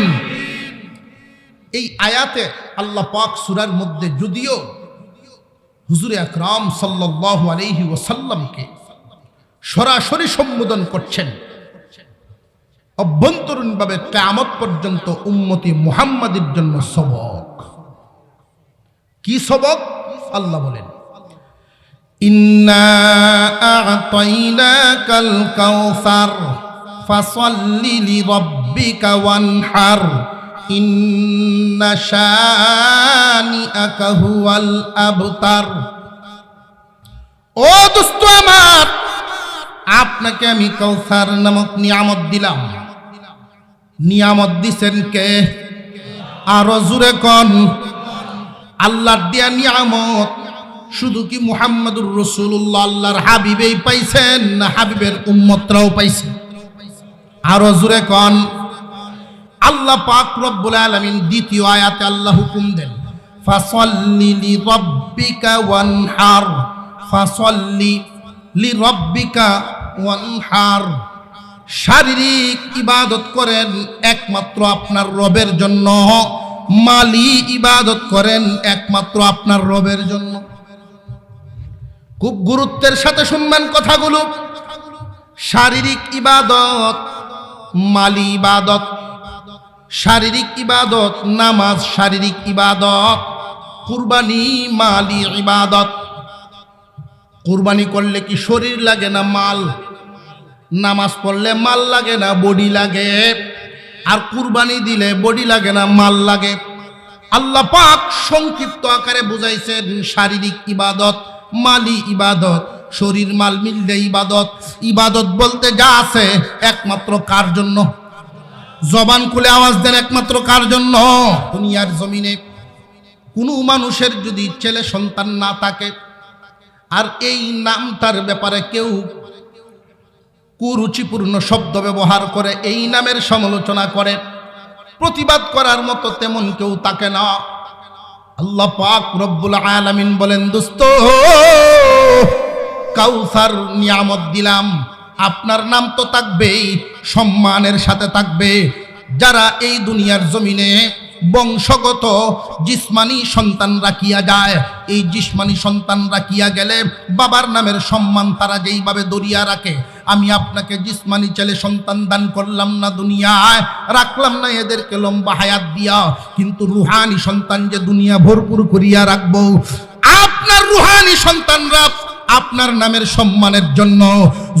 এই আয়াতে আল্লাহ পাক সূরার মধ্যে যদিও হুজুরে আকরাম সাল্লাল্লাহু আলাইহি ওয়াসাল্লামকে সরাসরি সম্বোধন করছেন, অভ্যন্তরীণভাবে কিয়ামত পর্যন্ত উম্মতি মুহাম্মাদের জন্য সবক। কি সবক? আল্লাহ বলেন ইন্না আ'তাইনাকাল কাউসার ফাসাল্লি লিরাব্বিকা ওয়ানহার ইন্না শানিআকা হুয়াল আবতার। ও দোস্ত আমার, আপনাকে আমি কাউসার নামক নিয়ামত দিলাম। নিয়ামত দিছেন কে? আরো জোরে কোন। আল্লাহর দিয়া নিয়ামত শুধু কি মুহাম্মদুর রাসূলুল্লাহ আল্লাহর হাবিবেই পাইছেন, না হাবিবের উম্মতরাও পাইছে? আরো জোরে কোন। আল্লাহ পাক রব্বুল আলামিন দ্বিতীয় আয়াতে আল্লাহ হুকুম দেন ফাসাল্লি লিরাব্বিকা ওয়ানহার। ফাসাল্লি লিরাব্বিকা ওয়ানহার। শারীরিক ইবাদত করেন একমাত্র আপনার রবের জন্য, মালি ইবাদত করেন একমাত্র আপনার রবের জন্য। খুব গুরুত্বের সাথে শুনবেন কথাগুলো। শারীরিক ইবাদত, মালি ইবাদত। শারীরিক ইবাদত নামাজ, শারীরিক ইবাদত কুরবানি, মালি ইবাদত। কুরবানি করলে কি শরীর লাগে না মাল? নামাজ পড়লে মাল লাগে না বডি লাগে? আর কুরবানি দিলে বডি লাগে না মাল লাগে? আল্লাহ পাক সংক্ষিপ্ত আকারে বুঝাইছেন শারীরিক ইবাদত, মালি ইবাদত। শরীর মাল মিললে ইবাদত। ইবাদত বলতে যা আছে একমাত্র কার জন্য? জবান খুলে আওয়াজ দেন, একমাত্র কার জন্য? দুনিয়ার জমিনে কোনো মানুষের যদি ছেলে সন্তান না থাকে আর এই নামটার ব্যাপারে কেউ কুরুচিপূর্ণ শব্দ ব্যবহার করে, এই নামের সমালোচনা করে, প্রতিবাদ করার মতো তেমন কেউ থাকে না। আল্লাহ পাক রব্বুল আলামিন বলেন দোস্ত, কাউসার নিয়ামত দিলাম, আপনার নাম তো থাকবেই, সম্মানের সাথে থাকবে। যারা এই দুনিয়ার জমিনে বংশগত জিসমানি সন্তান রাখিয়া যায়, এই জিসমানি সন্তান রাখিয়া গেলে বাবার নামের সম্মান তারা যেইভাবে দরিয়া রাখে, আমি আপনাকে জিসমানি ছেলে সন্তান দান করলাম না দুনিয়ায়, রাখলাম না এদেরকে লম্বা হায়াত দিয়া, কিন্তু রুহানি সন্তান যে দুনিয়া ভরপুর করিয়া রাখবো। আপনার রুহানি সন্তানরা আপনার নামের সম্মানের জন্য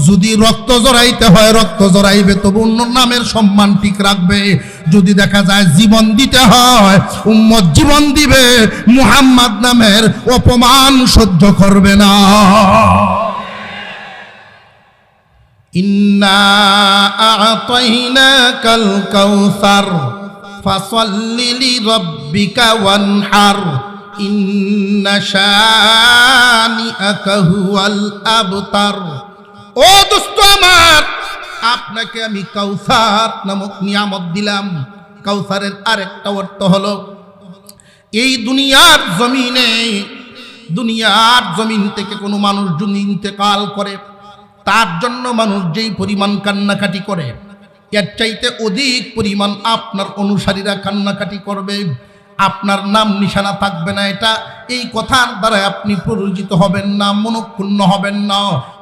যদি রক্ত জড়াইতে হয় রক্ত জড়াইবে, তবু অন্য নামের সম্মান ঠিক রাখবে। যদি দেখা যায় জীবন দিতে হয়, উম্মত জীবন দিবে, মুহাম্মদ নামের অপমান সহ্য করবে না। ইন্না আ'তাইনাকাল কাউসার ফাসাল্লি লিরাব্বিকা ওয়ানহার ইন্না শানিআকা হুয়াল আবতার। ও দোস্ত আমার, আপনাকে আমি কাউসার নামক নিয়ামত দিলাম। কাউসারের আরেকটা অর্থ হলো এই দুনিয়ার জমিন থেকে কোনো মানুষ যদি ইন্তেকাল করে, তার জন্য মানুষ যেই পরিমাণ কান্নাকাটি করে, এর চাইতে অধিক পরিমাণ আপনার অনুসারীরা কান্নাকাটি করবে। আপনার নাম নিশানা থাকবে না, এটা এই কথার দ্বারা আপনি প্ররোচিত হবেন না, মনক্ষুণ্ণ হবেন না।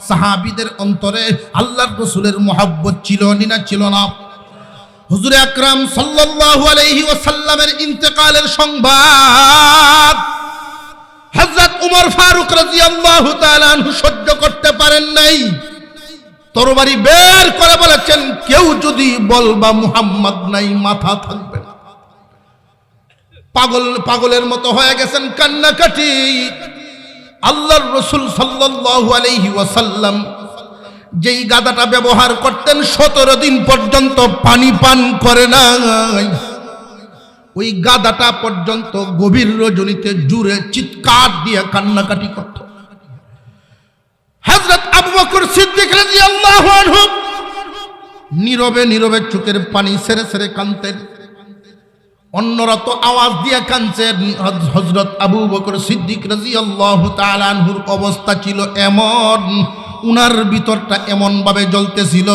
সাহাবীদের অন্তরে আল্লাহর রাসূলের মহব্বত ছিল না ছিল না? হুজুর আকরাম সাল্লাল্লাহু আলাইহি ওয়াসাল্লামের ইন্তেকালের সংবাদ হযরত ওমর ফারুক রাদিয়াল্লাহু তাআলা আনহু সহ্য করতে পারেন নাই। তরবারি বের করে বলেছেন, কেউ যদি বলবা মুহাম্মদ নাই, মাথা থাকবে না। পাগলের মতো হয়ে গেছেন কান্নাকাটি। আল্লাহর রাসূল সাল্লাল্লাহু আলাইহি ওয়াসাল্লাম যেই গাদাটা ব্যবহার করতেন 17 দিন পর্যন্ত পানি পান করে নাই। ওই গাদাটা পর্যন্ত গভীর রজনীতে জুড়ে চিৎকার দিয়ে কান্নাকাটি করত। হযরত আবু বকর সিদ্দিক রাদিয়াল্লাহু আনহু নীরবে নীরবে চোখের পানি ছেড়ে ছেড়ে কাঁদতেন। অন্যরা তো আওয়াজ দিয়ে কাঁদছেন। হযরত আবু বকর সিদ্দিক রাদিয়াল্লাহু তাআলা আনহুর অবস্থা ছিল এমন, উনার ভিতরটা এমন ভাবে জ্বলতেছিল,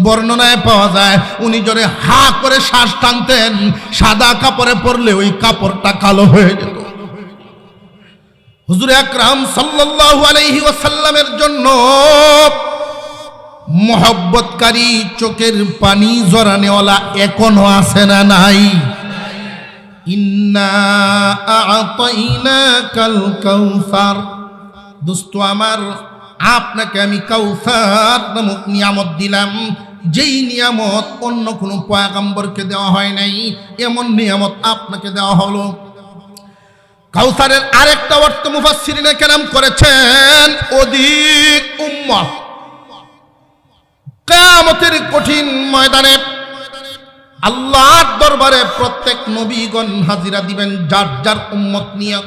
বর্ণনায় পাওয়া যায় উনি জোরে হা করে শ্বাস টানতেন, সাদা কাপড়ে পরলে ওই কাপড়টা কালো হয়ে যেত। হুজুর আকরাম সাল্লাল্লাহু আলাইহি ওয়াসাল্লামের জন্য মহব্বতকারী চোখের পানি জড়ানেওয়ালা এখনো আছে না নাই? ইন্না আ'তাইনাকাল কাউসার, দোস্ত আমার, আপনাকে আমি কাউসার নামক নিয়ামত দিলাম, যেই নিয়ামত অন্য কোনো পয়গম্বরকে দেওয়া হয় নাই, এমন নিয়ামত আপনাকে দেওয়া হলো। কাউসারের আরেকটা অর্থ মুফাসসিরিনে কেরাম করেছেন অধিক উম্মত। কিয়ামতের কঠিন ময়দানে আল্লাহর দরবারে প্রত্যেক নবীগণ হাজিরা দিবেন যার যার উম্মত নিয়ে।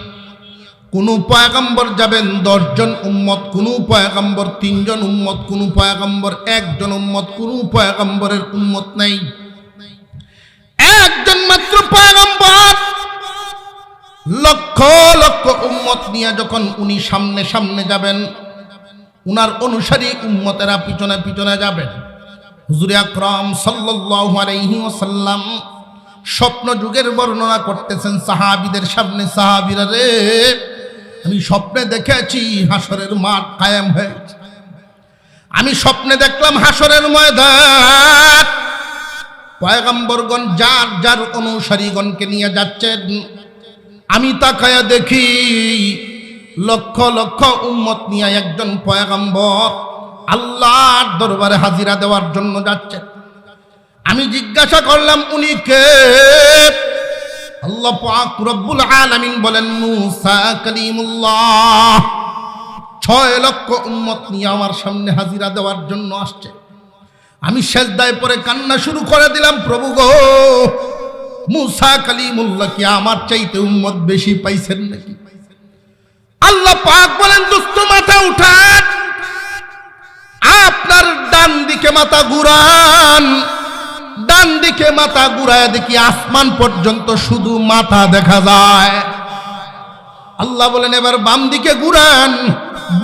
কোন পয়গম্বর যাবেন 10 জন উম্মত, কোন পয়গম্বর 3 জন উম্মত, কোন পয়গম্বর 1 জন উম্মত, কোন পয়গম্বরের উম্মত নাই, একজন মাত্র পয়গম্বর। লক্ষ লক্ষ উম্মত নিয়ে যখন উনি সামনে সামনে যাবেন, উনার অনুসারী উম্মতেরা পিছনে পিছনে যাবেন। হুজুর আকরাম সাল্লাল্লাহু আলাইহি ওয়াসাল্লাম স্বপ্ন যুগের বর্ণনা করতেছেন সাহাবীদের সামনে। সাহাবীরা রে, আমি স্বপ্নে দেখেছি হাসরের মাঠ কায়েম হয়েছে, আমি স্বপ্নে দেখলাম হাসরের ময়দান, পয়গম্বরগণ যার যার অনুসারীগণকে নিয়ে যাচ্ছেন। আমি তাকায়া দেখি লক্ষ লক্ষ উম্মত নিয়ে একজন পয়গম্বর আল্লাহর দরবারে হাজিরা দেওয়ার জন্য যাচ্ছেন। আমি জিজ্ঞাসা করলাম উনি কে? আল্লাহ পাক রব্বুল আলামিন বলেন মুসা কালিমুল্লাহ 6 লক্ষ উম্মত নিয়ে আমার সামনে হাজিরা দেওয়ার জন্য আসছে। আমি সেজদায় পড়ে কান্না শুরু করে দিলাম, প্রভু গো, মুসা কালিমুল্লাহ কি আমার চাইতে উম্মত বেশি পাইছেন নাকি? আল্লাহ পাক বলেন দোস্ত মাথা উঠান, আপনার ডান দিকে মাথা ঘুরান। ডান দিকে মাথা ঘুরায় দেখি আসমান পর্যন্ত শুধু মাথা দেখা যায়। আল্লাহ বলেন এবার বাম দিকে ঘুরান।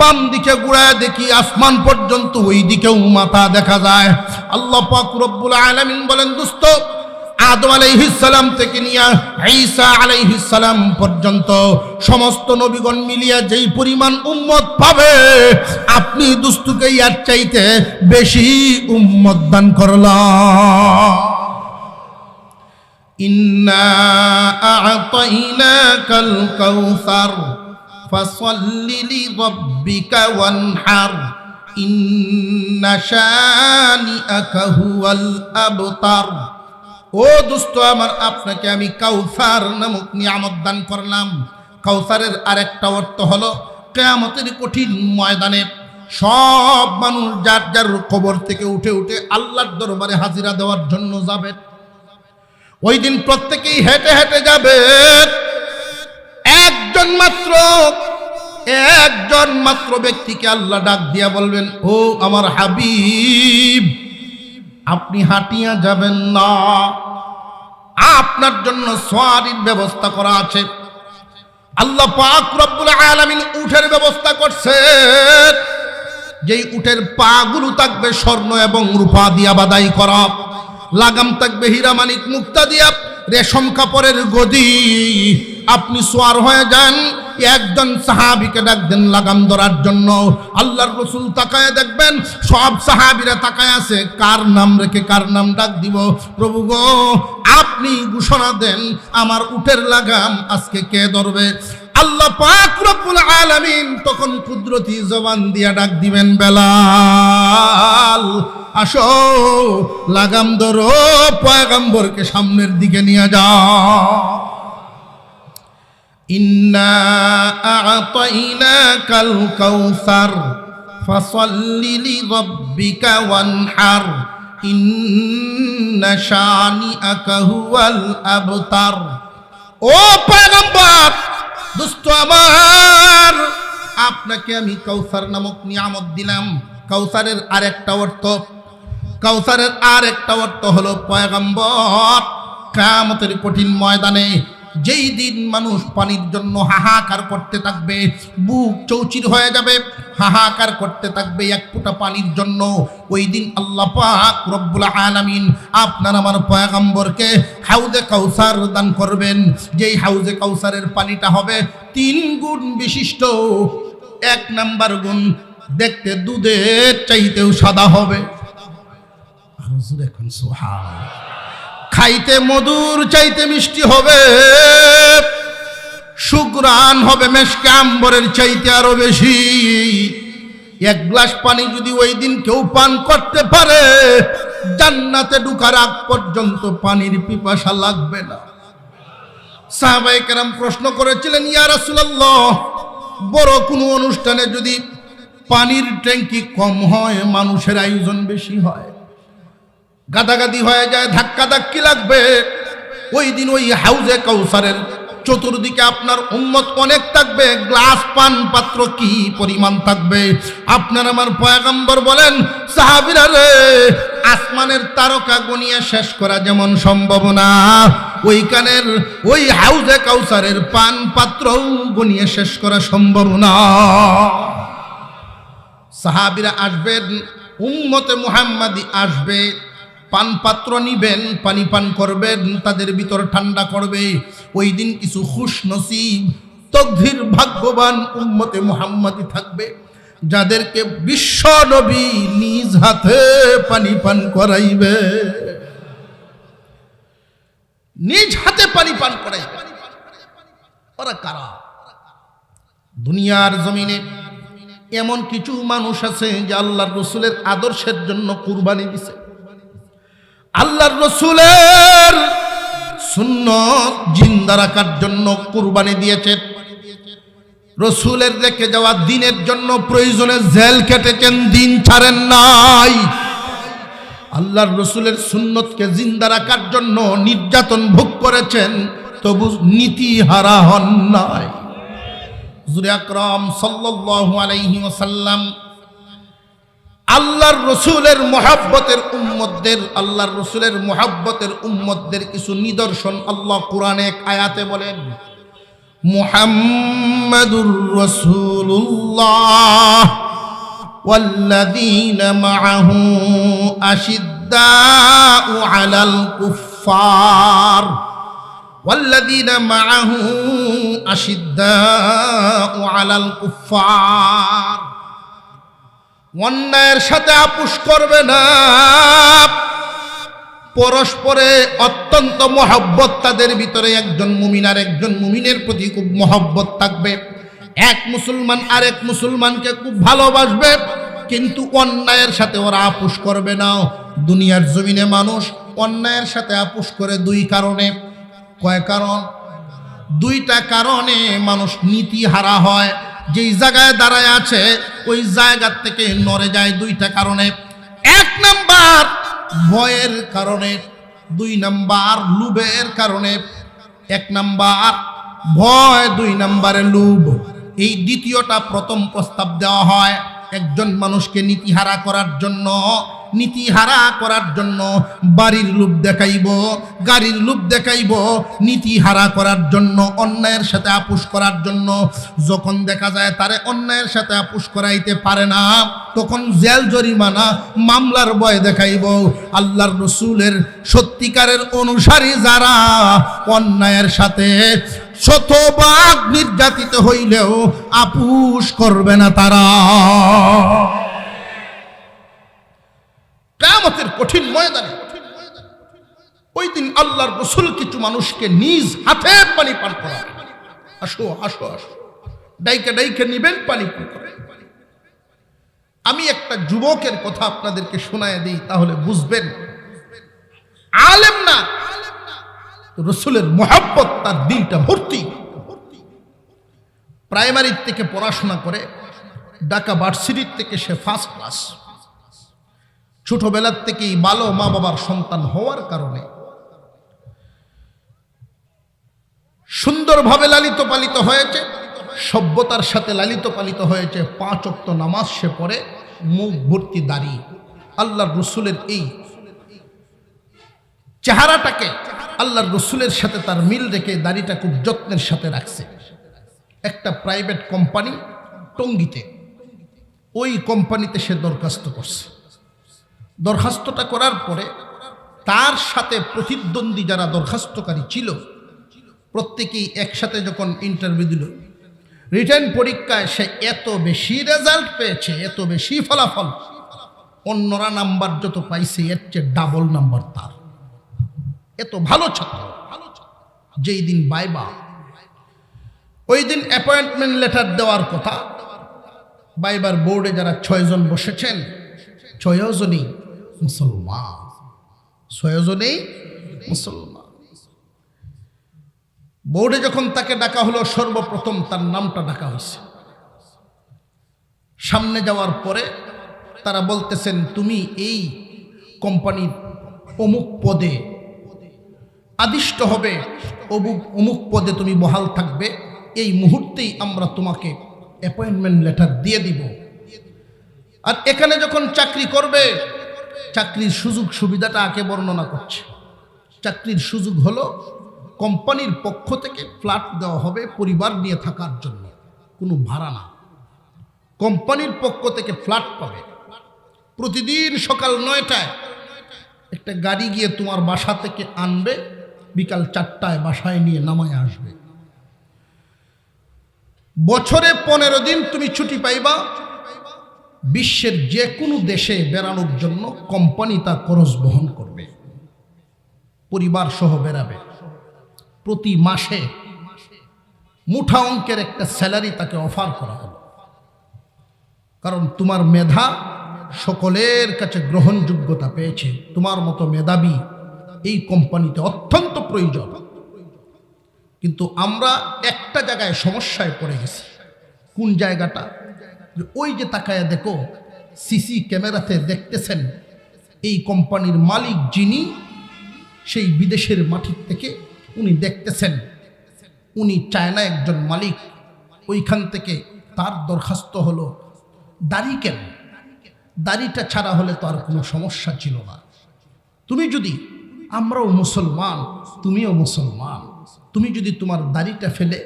বাম দিকে ঘুরায় দেখি আসমান পর্যন্ত ওই দিকেও মাথা দেখা যায়। আল্লাহ পাক রব্বুল আলামিন বলেন দোস্ত, আদম আলাইহিস সালাম থেকে নিয়ে ঈসা আলাইহিস সালাম পর্যন্ত সমস্ত নবীগণ মিলিয়ে যেই পরিমাণ উম্মত পাবে, আপনি দুস্তুকে ইয়ার চাইতে বেশি উম্মত দান করলাম। ইন্না আ'তাইনাকাল কাউসার ফাসাল্লি লিরাব্বিকা ওয়ানহার ইন্না শানিআকা হুয়াল আবতার। ও দোস্ত আমার, আপনাকে আমি কাউসার নামক নিয়ামত দান করলাম। কাউসারের আরেকটা অর্থ হলো কিয়ামতের কঠিন ময়দানে সব মানুষ যার যার কবর থেকে উঠে উঠে আল্লাহর দরবারে হাজিরা দেওয়ার জন্য যাবে। ওই দিন প্রত্যেকেই হেঁটে হেঁটে যাবে। একজন মাত্র ব্যক্তিকে আল্লাহ ডাক দিয়া বলবেন, ও আমার হাবিব, আপনি হাঁটিয়া যাবেন না, আপনার জন্য সওয়ারির ব্যবস্থা করা আছে। আল্লাহ পাক রব্বুল আলামিন উটের ব্যবস্থা করছেন, যেই উটের পা গুলো থাকবে স্বর্ণ এবং রূপা দিয়া বাদাই করা, লাগাম থাকবে হীরা মানিক মুক্তা দিয়া, রেশম কাপড়ের গদি। আপনি সোয়ার হয়ে যান। একজন সাহাবীকে ডাক দেন লাগাম ধরার জন্য। আল্লাহর রাসূল তাকায় দেখবেন সব সাহাবীরা তাকায় আছে, কার নাম রেখে কার নাম ডাক দিব? প্রভু গো, আপনি ঘোষণা দেন আমার উটের লাগাম আজকে কে ধরবে? আল্লাহ পাক রব্বুল আলামিন তখন কুদরতি জবান দিয়া ডাক দিবেন, বেলাল আসো, লাগাম ধরো, পয়গম্বরকে সামনের দিকে নিয়ে যাও। ইন্না আ'তাইনাকাল কাউসার ফাসাল্লি লিরাব্বিকা ওয়ানহার ইন্না শানিআকা হুয়াল আবতার। ও পয়গম্বর, দোস্ত আমার, আপনাকে আমি কাউসার নামক নিয়ামত দিলাম। কাউসারের আরেকটা অর্থ হলো পয়গম্বর, কিয়ামতের কঠিন ময়দানে যেই দিন মানুষ পানির জন্য হাহাকার করতে থাকবে, বুক চৌচির হয়ে যাবে, হাহাকার করতে থাকবে এক ফোঁটা পানির জন্য, ওই দিন আল্লাহ পাক রব্বুল আলামিন আপনার আমার পয়গম্বরকে হাউজে কাউসার দান করবেন। যেই হাউজে কাউসারের পানিটা হবে 3 গুণ বিশিষ্ট। 1 নাম্বার গুণ, দেখতে দুধের চাইতেও সাদা হবে, এখন সুবহানাল্লাহ, খাইতে মধুর চাইতে মিষ্টি হবে, সুগ্রাণ হবে মেশকে আম্বরের চাইতে আরো বেশি। 1 গ্লাস পানি যদি ওই দিন কেউ পান করতে পারে, জান্নাতে ঢোকার আগ পর্যন্ত পানির পিপাসা লাগবে না। সাহাবায়ে কেরাম প্রশ্ন করেছিলেন, ইয়া রাসূলুল্লাহ, বড় কোনো অনুষ্ঠানে যদি পানির ট্যাঙ্কি কম হয়, মানুষের আয়োজন বেশি হয়, গাদাগাদি হয়ে যায়, ধাক্কাধাক্কি লাগবে, ওই দিন ওই হাউজে কাউসারের চতুর্দিকে আপনার উম্মত অনেক থাকবে, গ্লাস পান পাত্র কি পরিমাণ থাকবে। আপনার আমার পয়গম্বর বলেন, সাহাবীরা রে, আসমানের তারকা গনিয়ে শেষ করা যেমন সম্ভব না, ওইখানের ওই হাউজে কাউসারের পান পাত্র গনিয়ে শেষ করা সম্ভব না। সাহাবীরা আসবেন, উম্মতে মুহাম্মাদি আসবে, পান পাত্র নিবেন, পানি পান করবেন, তাদের ভিতর ঠান্ডা করবে। ওই দিন কিছু খুশনসিব তকদীর ভাগ্যবান উম্মতে মুহাম্মাদি থাকবে, যাদেরকে বিশ্ব নবী নিজ হাতে পানি পান করাইবে, নিজ হাতে পানি পান করাইবে। ওরা কারা? দুনিয়ার জমিনে এমন কিছু মানুষ আছে যে আল্লাহর রাসূলের আদর্শের জন্য কুরবানি দিছে, আল্লাহর রাসূলের সুন্নাত জিন্দা রাখার জন্য কুরবানি দিয়েছেন, রাসূলের রেখে যাওয়া দ্বীনের জন্য প্রয়োজনে জেল কেটেছেন, দিন ছাড়েন নাই। আল্লাহর রাসূলের সুন্নতকে জিন্দা রাখার জন্য নির্যাতন ভোগ করেছেন, তবু নীতি হারা হন নাই। হুজুর আকরাম সাল্লাল্লাহু আলাইহি ওয়াসাল্লাম আল্লাহর রাসূলের মুহাব্বতের উম্মতদের, আল্লাহর রাসূলের মুহাব্বতের উম্মতদের কিছু নিদর্শন আল্লাহ কোরআনে এক আয়াতে বলেন, মুহাম্মাদুর রাসূলুল্লাহ ওয়াল্লাযীনা মাআহু আশিদ্দাউ আলাল কুফফার, ওয়াল্লাযীনা মাআহু আশিদ্দাউ আলাল কুফফার। অন্যায়ের সাথে আপোষ করবে না, পরস্পরে অত্যন্ত মহব্বত তাদের ভিতরে, একজন মুমিন আর একজন মুমিনের প্রতি খুব মহব্বত থাকবে, এক মুসলমান আরেক মুসলমানকে খুব ভালোবাসবে, কিন্তু অন্যায়ের সাথে ওরা আপোষ করবে না। দুনিয়ার জমিনে মানুষ অন্যায়ের সাথে আপোষ করে 2 কারণে। কয় কারণ? 2টা কারণে মানুষ নীতি হারা হয়, যেই জায়গায় দাঁড়ায় আছে ওই জায়গা থেকে নড়ে যায় 2টা কারণে। 1 নাম্বার ভয়ের কারণে, 2 নাম্বার লোভের কারণে। 1 নাম্বার ভয়, 2 নাম্বারে লোভ। এই দ্বিতীয়টা প্রথম প্রস্তাব দেওয়া হয় একজন মানুষকে নীতিহারা করার জন্য। নীতিহারা করার জন্য বাড়ির লোভ দেখাইব, গাড়ির লোভ দেখাইব, নীতিহারা করার জন্য, অন্যায়ের সাথে আপোষ করার জন্য। যখন দেখা যায় তারে অন্যায়ের সাথে আপোষ করাইতে পারে না, তখন জেল জরিমানা মামলার ভয় দেখাইব। আল্লাহর রাসূলের সত্যিকারের অনুসারী যারা অন্যায়ের সাথে শতভাগ নির্যাতিত হইলেও আপোষ করবে না তারা। কিয়ামতের কঠিন ময়দানে ওই দিন আল্লাহর রাসূল কিছু মানুষকে নিজ হাতে পানি পান করাবে। আসো আসো আসো, ডাইকে ডাইকে নিবেন, পানি পান করবেন। আমি একটা যুবকের কথা আপনাদেরকে শোনায় দিই, তাহলে বুঝবেন। আলেম না, রাসূলের মুহাব্বত তার দিলটা ভর্তি। প্রাইমারি থেকে পড়াশোনা করে, ঢাকা ভার্সিটির থেকে সে ফার্স্ট ক্লাস। ছোটবেলার থেকেই ভালো মা বাবার সন্তান হওয়ার কারণে সুন্দরভাবে লালিত পালিত হয়েছে, সভ্যতার সাথে লালিত পালিত হয়েছে। 5 ওয়াক্ত নামাজ সে পড়ে, মুখ ভর্তি দাড়ি। আল্লাহর রসুলের এই চেহারাটাকে আল্লাহর রসুলের সাথে তার মিল রেখে দাড়িটা খুব যত্নের সাথে রাখছে। একটা প্রাইভেট কোম্পানি টঙ্গীতে, ওই কোম্পানিতে সে দরখাস্ত করছে। দরখাস্তটা করার পরে তার সাথে প্রতিদ্বন্দ্বী যারা দরখাস্তকারী ছিল প্রত্যেকেই একসাথে যখন ইন্টারভিউ দিল, রিটেন পরীক্ষায় সে এত বেশি রেজাল্ট পেয়েছে, এত বেশি ফলাফল, অন্যরা নাম্বার যত পাইছে এর চেয়ে ডাবল নাম্বার তার। এত ভালো ছাত্র। যেই দিন বাইবা, ওই দিন অ্যাপয়েন্টমেন্ট লেটার দেওয়ার কথা। বাইবার বোর্ডে যারা 6 জন বসেছেন, 6 জনই মুসলমান, 6 জনই মুসলমান। বোর্ডে যখন তাকে ডাকা হলো, সর্বপ্রথম তার নামটা ডাকা হয়েছে। সামনে যাওয়ার পরে তারা বলতেছেন, তুমি এই কোম্পানির অমুক পদে আদিষ্ট হবে, অমুক পদে তুমি বহাল থাকবে, এই মুহূর্তেই আমরা তোমাকে অ্যাপয়েন্টমেন্ট লেটার দিয়ে দিব। আর এখানে যখন চাকরি করবে, চাকরির সুযোগ সুবিধাটা আগে বর্ণনা করছে। চাকরির সুযোগ হলো কোম্পানির পক্ষ থেকে ফ্ল্যাট দেওয়া হবে পরিবার নিয়ে থাকার জন্য, কোনো ভাড়া না। কোম্পানির পক্ষ থেকে ফ্ল্যাট পাবে। প্রতিদিন সকাল 9টায় একটা গাড়ি গিয়ে তোমার বাসা থেকে আনবে, বিকাল 4টায় বাসায় নিয়ে নামায় আসবে। বছরে 15 দিন তুমি ছুটি পাইবা। বিশ্বের যে কোনো দেশে বেড়ানোর জন্য কোম্পানি তা খরচ বহন করবে, পরিবার সহ বেড়াবে। প্রতি মাসে মুঠা অঙ্কের একটা স্যালারি তাকে অফার করা হলো। কারণ তোমার মেধা সকলের কাছে গ্রহণযোগ্যতা পেয়েছে, তোমার মতো মেধাবী এই কোম্পানিতে অত্যন্ত প্রয়োজন। কিন্তু আমরা একটা জায়গায় সমস্যায় পড়ে গেছি। কোন জায়গাটা? ওই যে তাকায়া দেখো, সিসি ক্যামেরাতে দেখতেছেন এই কোম্পানির মালিক যিনি, সেই বিদেশের মাটির থেকে উনি দেখতেছেন, উনি চায়না একজন মালিক। ওইখান থেকে তার দরখাস্ত হলো, দাড়ি কেন? দাড়িটা ছাড়া হলে তো আর কোনো সমস্যা ছিল না। তুমি যদি, আমরাও মুসলমান, তুমিও মুসলমান, তুমি যদি তোমার দাড়িটা ফেলে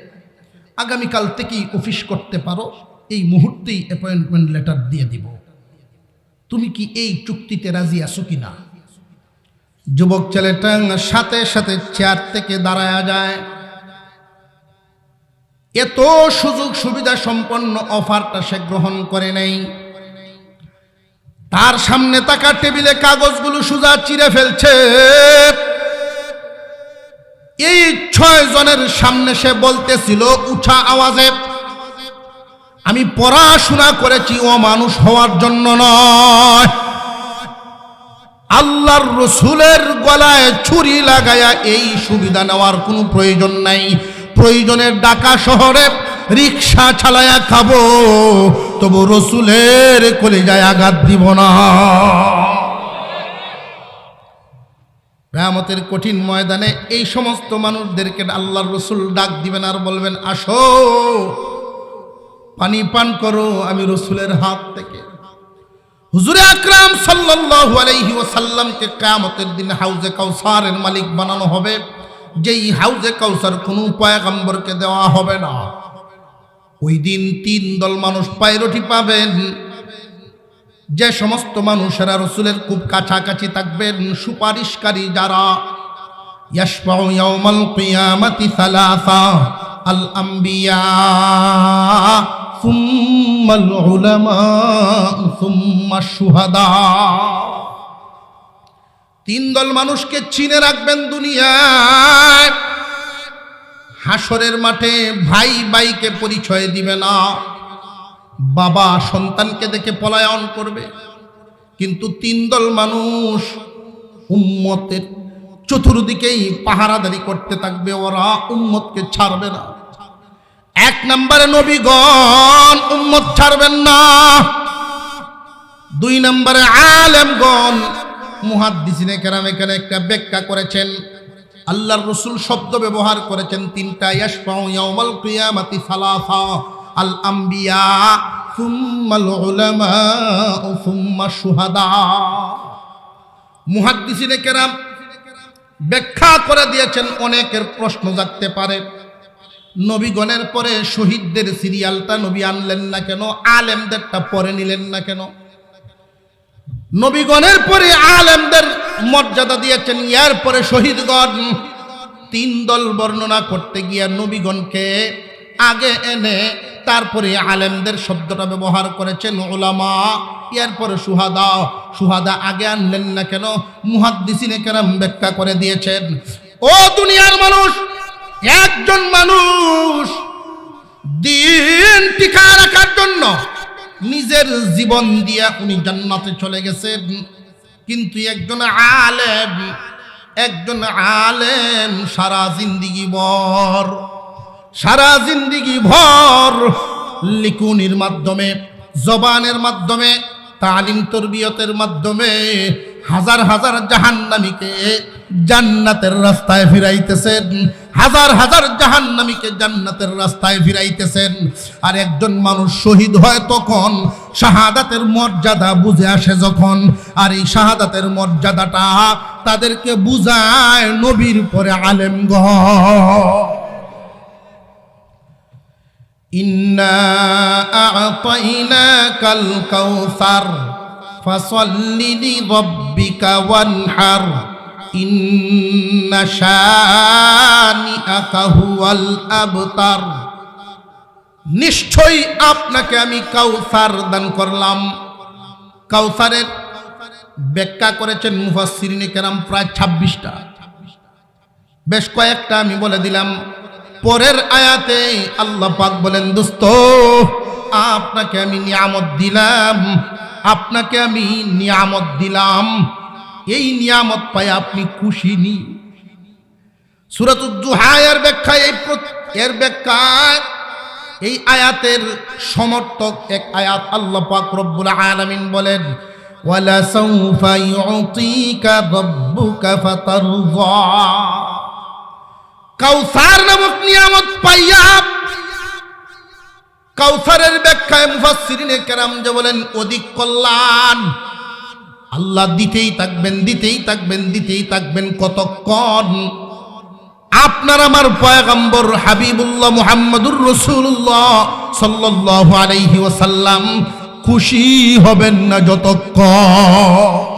আগামীকাল থেকেই অফিস করতে পারো, এই মুহূর্তেই অ্যাপয়েন্টমেন্ট লেটার দিয়ে দিব। তুমি কি এই চুক্তিতে রাজি আছো কিনা? যুবক ছেলেটা সাথে সাথে চেয়ার থেকে দাঁড়ায়া যায়। এত সুযোগ সুবিধা সম্পন্ন অফারটা সে গ্রহণ করে নাই। তার সামনে থাকা টেবিলে কাগজগুলো সোজা চিরে ফেলছে। এই 6 জনের সামনে সে বলতেছিল উঁচা আওয়াজে, আমি পড়াশোনা করেছি ও মানুষ হওয়ার জন্য নয়, আল্লাহর রসুলের গলায় ছুরি লাগায়া এই সুবিধা নেওয়ার কোনো প্রয়োজন নাই। প্রয়োজনে ঢাকা শহরে রিক্সা চালায়া খাবো, তবু রসুলের কলিজায় আঘাত দিব না। কিয়ামতের কঠিন ময়দানে এই সমস্ত মানুষদেরকে আল্লাহর রসুল ডাক দিবেন আর বলবেন, আসো পানি পান করো আমি রসুলের হাত থেকে। হুজুরে আকরাম সাল্লাল্লাহু আলাইহি ওয়াসাল্লামকে কিয়ামতের দিন হাউজে কাউসারের মালিক বানানো হবে, যেই হাউজে কাউসার কোনো পয়গম্বরকে দেওয়া হবে না। ওই দিন 3 দল মানুষ পায়রটি পাবেন। যে সমস্ত মানুষেরা রসুলের খুব কাছাকাছি থাকবেন, সুপারিশকারী যারা, ইয়াশফাউ ইয়াউমাল কিয়ামাতি সালাসা, আল আম্বিয়া সুম্মাল উলামা সুম্মাশ শুহাদা। 3 দল মানুষকে চিনে রাখবেন দুনিয়ায়। হাসরের মাঠে ভাই ভাইকে পরিচয় দিবে না, বাবা সন্তানকে দেখে পলায়ন করবে। কিন্তু 3 দল মানুষ উম্মতের চতুর্দিকেই পাহারাদারি করতে থাকবে, ওরা উম্মতকে ছাড়বে না। 1 নম্বরে নবীগণ উম্মত ছাড়বেন না। 2 নম্বরে আলেমগণ। মুহাদ্দিসিনে কেরাম এখানে একটা ব্যাখ্যা করেছেন, আল্লাহর রাসূল শব্দ ব্যবহার করেছেন তিনটা, ইয়াশফাউ ইয়াউমাল কিয়ামাতি সালাসা, আল আম্বিয়া সুম্মাল উলামা সুম্মা শুহাদা। মুহাদ্দিসিনে কেরাম ব্যাখ্যা করে দিয়েছেন, অনেকের প্রশ্ন জাগতে পারে, নবীগণের পরে শহীদদের সিরিয়ালটা নবী আনলেন না কেন, আলেমদেরটা পরে নিলেন না কেন? নবীগণের পরে আলেমদের মর্যাদা দিয়েছেন, এর পরে শহীদগণ। তিন দল বর্ণনা করতে গিয়ে নবীগণকে আগে এনে তারপরে আলেমদের শব্দটা ব্যবহার করেছেন উলামা, এরপরে সুহাদা। সুহাদা আগে আনলেন না কেন? মুহাদ্দিসিনে কেরাম ব্যাখ্যা করে দিয়েছেন, ও দুনিয়ার মানুষ, একজন মানুষ দিন টিকায় রাখার জন্য নিজের জীবন দিয়ে উনি জান্নাতে চলে গেছেন, কিন্তু একজন আলেম সারা জিন্দিগি ভর লিকুনির মাধ্যমে, জবানের মাধ্যমে, তালিম তরবিয়তের মাধ্যমে হাজার হাজার জাহান্নামীকে জান্নাতের রাস্তায় ফিরাইতেছেন, হাজার হাজার জাহান্নামীকে জান্নাতের রাস্তায় ফিরাইতেছেন। আর একজন মানুষ শহীদ হয় তখন, শাহাদাতের মর্যাদা বুঝে আসে যখন, আর এই শাহাদাতের মর্যাদাটা তাদেরকে বুঝায় নবীর পরে আলেমগণ। ইন্না আ'তাইনাকাল কাউসার ফাসাল্লি লিরাব্বিকা ওয়ানহার ইন্না শানিআকা হুয়াল আবতার। নিশ্চয়ই আপনাকে আমি কাউসার দান করলাম। কাউসারের ব্যাখ্যা করেছেন মুফাসসিরিনে কেরাম প্রায় 26টা, বেশ কয়েকটা আমি বলে দিলাম। পরের আয়াতে আল্লাহ পাক বলেন, দোস্ত আপনাকে আমি নিয়ামত দিলাম, এই নিয়ামত পাই আপনি খুশি নি? সূরাতুদ দুহা এর ব্যাখ্যায় এই আয়াতের সমর্থক এক আয়াত আল্লাহ পাক রব্বুল আলামিন বলেন, ওয়ালা সাউফা ইউতিকা রাব্বুকা ফাতারযা। কাউসার নামক নিয়ামত পাইয়া, কাউসারের ব্যাখ্যায় মুফাসসিরিনে কেরাম যে বলেন অধিক কল্যাণ। আল্লাহ দিতেই থাকবেন কতক্ষণ? আপনার আমার পয়গম্বর হাবিবুল্লাহ মুহাম্মদুর রাসূলুল্লাহ সাল্লাল্লাহু আলাইহি ওয়াসাল্লাম খুশি হবেন না যতক্ষণ।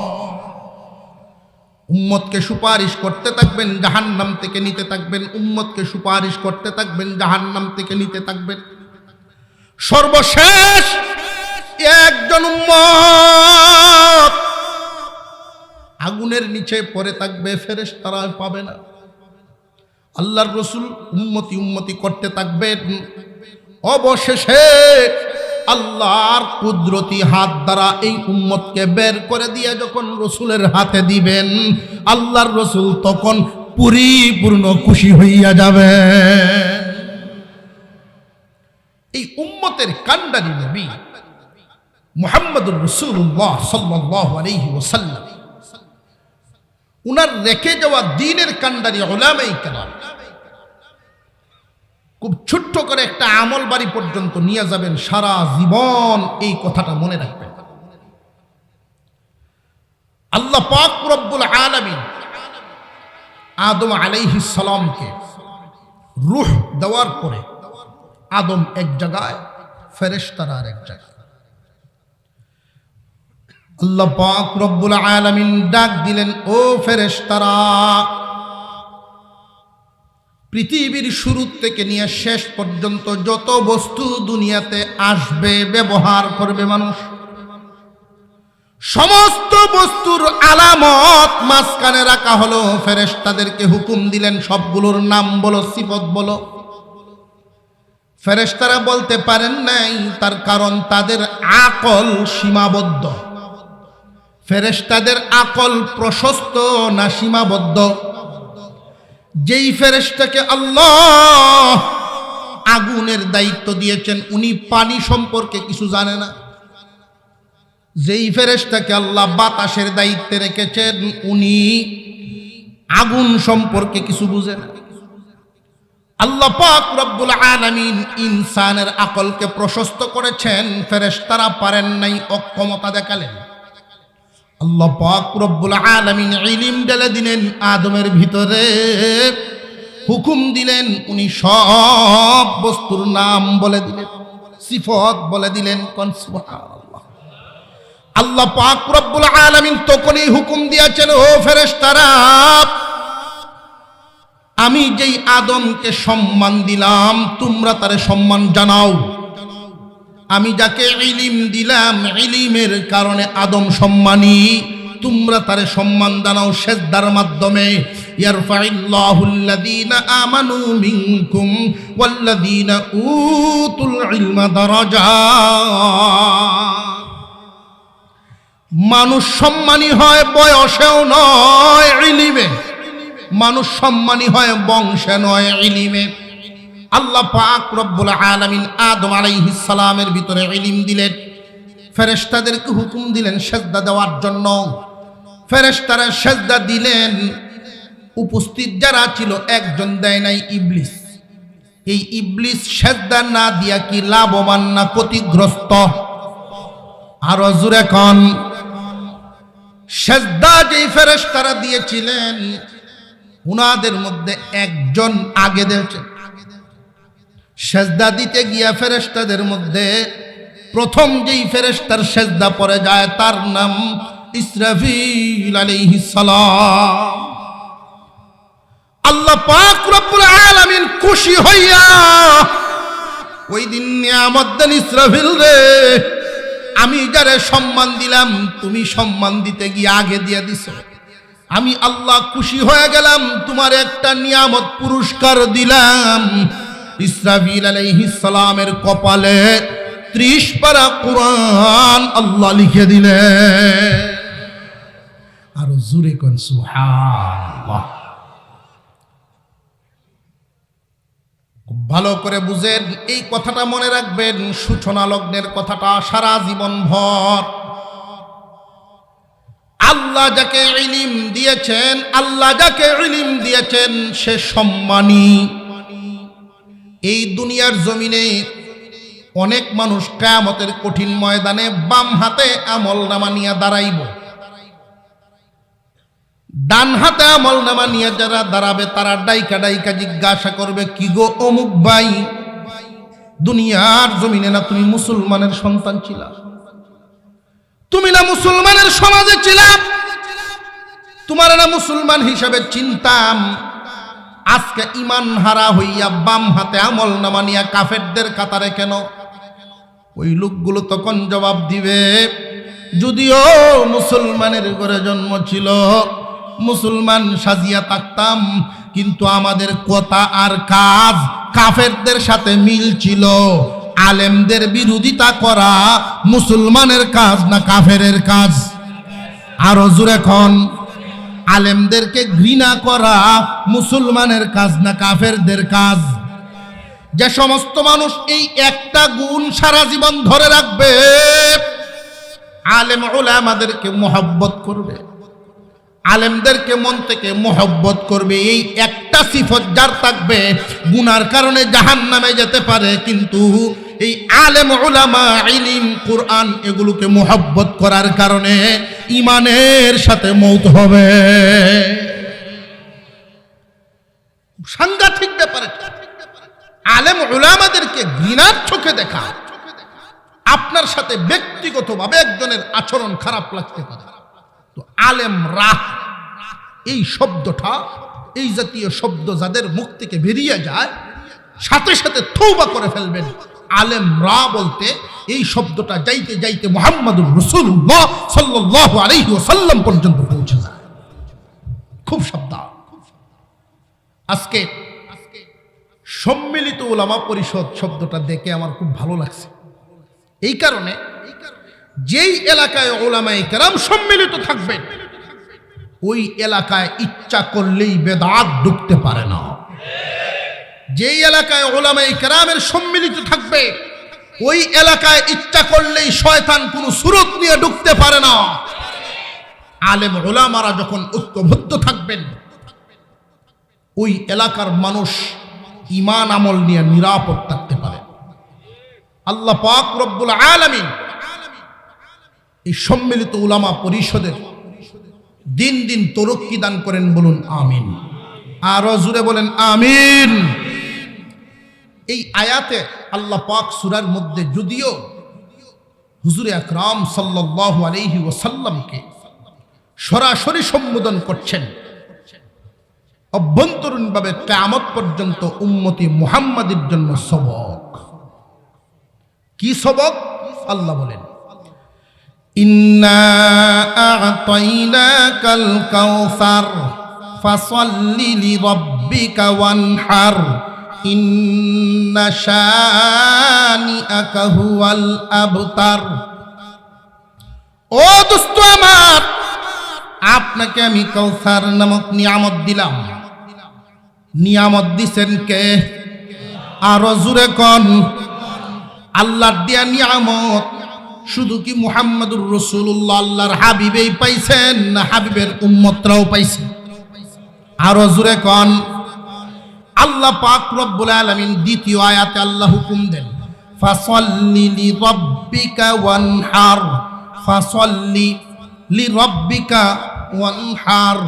উম্মতকে সুপারিশ করতে থাকবেন, জাহান্নাম থেকে নিতে থাকবেন, উম্মতকে সুপারিশ করতে থাকবেন, জাহান্নাম থেকে নিতে থাকবেন। সর্বশেষ একজন উম্মত আগুনের নিচে পড়ে থাকবে, ফেরেশতারা পাবে না। আল্লাহর রাসূল উম্মতি করতে থাকবেন। অবশেষে আল্লাহর কুদরতি হাত দ্বারা এই উম্মতকে বের করে দিয়ে যখন রাসূলের হাতে দিবেন, আল্লাহর রাসূল তখন পরিপূর্ণ খুশি হইয়া যাবে। এই উম্মতের কান্ডারি নবী মুহাম্মদুর রাসূলুল্লাহ সাল্লাল্লাহু আলাইহি ওয়াসাল্লাম, উনার রেখে যাওয়া দ্বীনের কান্ডারি উলামায়ে কেরাম খুব ছোট্ট করে একটা আমল বাড়ি পর্যন্ত নিয়ে যাবেন, সারা জীবন এই কথাটা মনে রাখবেন। আল্লাহ পাক রব্বুল আলামিন আদম আলাইহিস সালামকে রূহ দেওয়ার পরে আদম এক জায়গায়, ফেরেশতারা আর এক জায়গায়। আল্লাহ পাক রব্বুল আলামিন ডাক দিলেন, ও ফেরেশতারা, পৃথিবীর শুরু থেকে নিয়ে শেষ পর্যন্ত যত বস্তু দুনিয়াতে আসবে, ব্যবহার করবে মানুষ, সমস্ত বস্তুর আলামত মাঝখানে রাখা হলো। ফেরেশতাদেরকে হুকুম দিলেন, সবগুলোর নাম বলো, সিফত বলো। ফেরেশতারা বলতে পারেন নাই, তার কারণ তাদের আকল সীমাবদ্ধ। ফেরেশতাদের আকল প্রশস্ত না সীমাবদ্ধ? যেই ফেরেশতাকে আল্লাহ আগুনের দায়িত্ব দিয়েছেন, উনি পানি সম্পর্কে কিছু জানে না। যেই ফেরেশতাকে আল্লাহ বাতাসের দায়িত্বে রেখেছেন, উনি আগুন সম্পর্কে কিছু বুঝে না। আল্লাহ পাক রব্বুল আলামিন ইনসানের আকলকে প্রশস্ত করেছেন, ফেরেশতারা পারেন নাই, অক্ষমতা দেখালেন। আল্লাহ পাক রব্বুল আলামিন ইলম ঢেলে দিলেন আদমের ভিতরে, হুকুম দিলেন, উনি সব বস্তুর নাম বলে দিলেন, সিফত বলে দিলেন। কোন সুবহানাল্লাহ। আল্লাহ পাক রব্বুল আলামিন তখনই হুকুম দিয়েছেন, ও ফেরেশতারা, আমি যেই আদমকে সম্মান দিলাম তোমরা তারে সম্মান জানাও। আমি যাকে ইলম দিলাম, ইলমের কারণে আদম সম্মানী, তোমরা তারে সম্মান জানাও সিজদার মাধ্যমে। ইয়ারফাইল্লাহুল্লাযীনা আমানু মিনকুম ওয়াল্লাযীনা উতুল ইলমা দারাজাত। মানুষ সম্মানী হয় বয়সেও নয়, ইলমে। মানুষ সম্মানী হয় বংশে নয়, ইলমে। আল্লাহ পাক রব্বুল আলামিন আদম আলাইহিস সালামের ভিতরে ইলম দিলেন, ফেরেশতাদেরকে হুকুম দিলেন সিজদা দেওয়ার জন্য। ফেরেশতারা সিজদা দিলেন, উপস্থিত যারা ছিল একজন দেয় নাই, ইবলিস। এই ইবলিস সিজদা না দিয়া কি লাভবান না ক্ষতিগ্রস্ত? আরো জোরে কোন। সিজদা যেই ফেরেশতারা দিয়েছিলেন উনাদের মধ্যে একজন আগে দিয়েছেন। সিজদা দিতে গিয়া ফেরেশতাদের মধ্যে প্রথম যেই ফেরেশতার সিজদা পড়ে যায় তার নাম ইসরাফিল আলাইহিস সালাম। আল্লাহ পাক রব্বুল আলামিন খুশি হইয়া ওই দিন নিয়ামত দেন, ইসরাফিল রে, আমি যারে সম্মান দিলাম তুমি সম্মান দিতে গিয়ে আগে দিয়ে দিছো। আমি আল্লাহ খুশি হয়ে গেলাম, তোমার একটা নিয়ামত পুরস্কার দিলাম। ইসরাফিল আলাইহিস সালামের কপালে 30 পারা কোরআন আল্লাহ লিখে দিলেন। আর জোরে কোন সুবহানাল্লাহ। ভালো করে বুঝেন, এই কথাটা মনে রাখবেন, সূচনা লগ্নের কথাটা সারা জীবন ভর। আল্লাহ যাকে ইলম দিয়েছেন, আল্লাহ যাকে ইলম দিয়েছেন সে সম্মানী। এই দুনিয়ার জমিনে অনেক মানুষ কিয়ামতের কঠিন ময়দানে বাম হাতে আমলনামা নিয়ে দাঁড়াইব, ডান হাতে আমলনামা নিয়ে যারা দাঁড়াবে তারা ডাইকা ডাইকা জিজ্ঞাসা করবে, কি গো অমুক ভাই, দুনিয়ার জমিনে না তুমি মুসলমানের সন্তান ছিলা, তুমি না মুসলমানের সমাজে ছিলা, তোমার না মুসলমান হিসাবে চিনতাম, আজকে ইমান হারা হইয়া বাম হাতে আমলনামা নিয়া কাফেরদের কাতারে কেন? ওই লোকগুলো তখন জবাব দিবে, যদিও মুসলমানের ঘরে জন্ম ছিল, মুসলমান সাজিয়া থাকতাম, কিন্তু আমাদের কথা আর কাজ কাফেরদের সাথে মিল ছিল। আলেমদের বিরোধিতা করা মুসলমানের কাজ না কাফেরের কাজ? আরো জোরে কোন। আলেমদেরকে ঘৃণা করা মুসলমানের কাজ না কাফেরদের কাজ? যে সমস্ত মানুষ এই একটা গুণ সারা জীবন ধরে রাখবে, আলেম উলামাদেরকে মুহাব্বত করবে, আলেমদেরকে মন থেকে মুহাব্বত করবে, এই একটা সিফত যার থাকবে, গুনার কারণে জাহান্নামে যেতে পারে, কিন্তু এই আলেম উলামা ইলম কুরআন এগুলোকে মুহাব্বত করার কারণে ঈমানের সাথে মওত হবে। সাংঘাতিক ব্যাপার। আলেম উলামাদেরকে ঘৃণার চোখে দেখা, আপনার সাথে ব্যক্তিগতভাবে একজনের আচরণ খারাপ লাগতে পারে, তো আলেম রাহ এই শব্দটা, এই জাতীয় শব্দ যাদের মুখ থেকে বেরিয়ে যায় সাথে সাথে তওবা করে ফেলবেন। আলেম রা বলতে এই শব্দটা যাইতে যাইতে মুহাম্মদুর রাসূলুল্লাহ সাল্লাল্লাহু আলাইহি ওয়াসাল্লাম পর্যন্ত পৌঁছে যায়। খুব সাবধান। আজকে সম্মিলিত উলামা পরিষদ শব্দটা দেখে আমার খুব ভালো লাগছে, এই কারণে যেই এলাকায় উলামায়ে কেরাম সম্মিলিত থাকবেন ওই এলাকায় ইচ্ছা করলেই বেদাত ঢুকতে পারে না। যেই এলাকায় উলামায়ে কেরামের সম্মিলিত থাকবে ওই এলাকায় ইচ্ছা করলেই শয়তান কোনো সুরত নিয়ে ঢুকতে পারে না। আলেম উলামারা যখন ঐক্যবদ্ধ থাকবেন ওই এলাকার মানুষ ঈমান আমল নিয়ে নিরাপদ থাকতে পারে। আল্লাহ পাক রব্বুল আলামিন এই সম্মিলিত উলামা পরিষদের দিন দিন তরক্কি দান করেন, বলুন আমিন। আরো জোরে বলেন আমিন। এই আয়াতে আল্লাহ পাক সূরার মধ্যে যদিও হুজুরে আকরাম সাল্লাল্লাহু আলাইহি ওয়াসাল্লামকে সরাসরি সম্বোধন করছেন, অভ্যন্তরীণভাবে কিয়ামত পর্যন্ত উম্মতি মুহাম্মাদের জন্য সবক। কি সবক? আল্লাহ বলেন, ইন্না আ'তাইনাকাল কাউসার ফাসাল্লি লিরাব্বিকা ওয়ানহার ইন্না শানিআকা হুয়াল আবতার। ও দোস্ত আমার, আপনাকে আমি কাউসার নামক নিয়ামত দিলাম। নিয়ামত দিছেন কে? আরো জোরে কোন। আল্লাহর দিয়া নিয়ামত শুধু কি মুহাম্মদুর রাসূলুল্লাহ আল্লাহর হাবিবেই পাইছেন, না হাবিবের উম্মতরাও পাইছে? আরো জোরে কোন। আল্লাহ পাক রব্বুল আলামিন দ্বিতীয় আয়াতে আল্লাহ হুকুম দেন, ফাসাল্লি লিরাব্বিকা ওয়ানহার। ফাসাল্লি লিরাব্বিকা ওয়ানহার।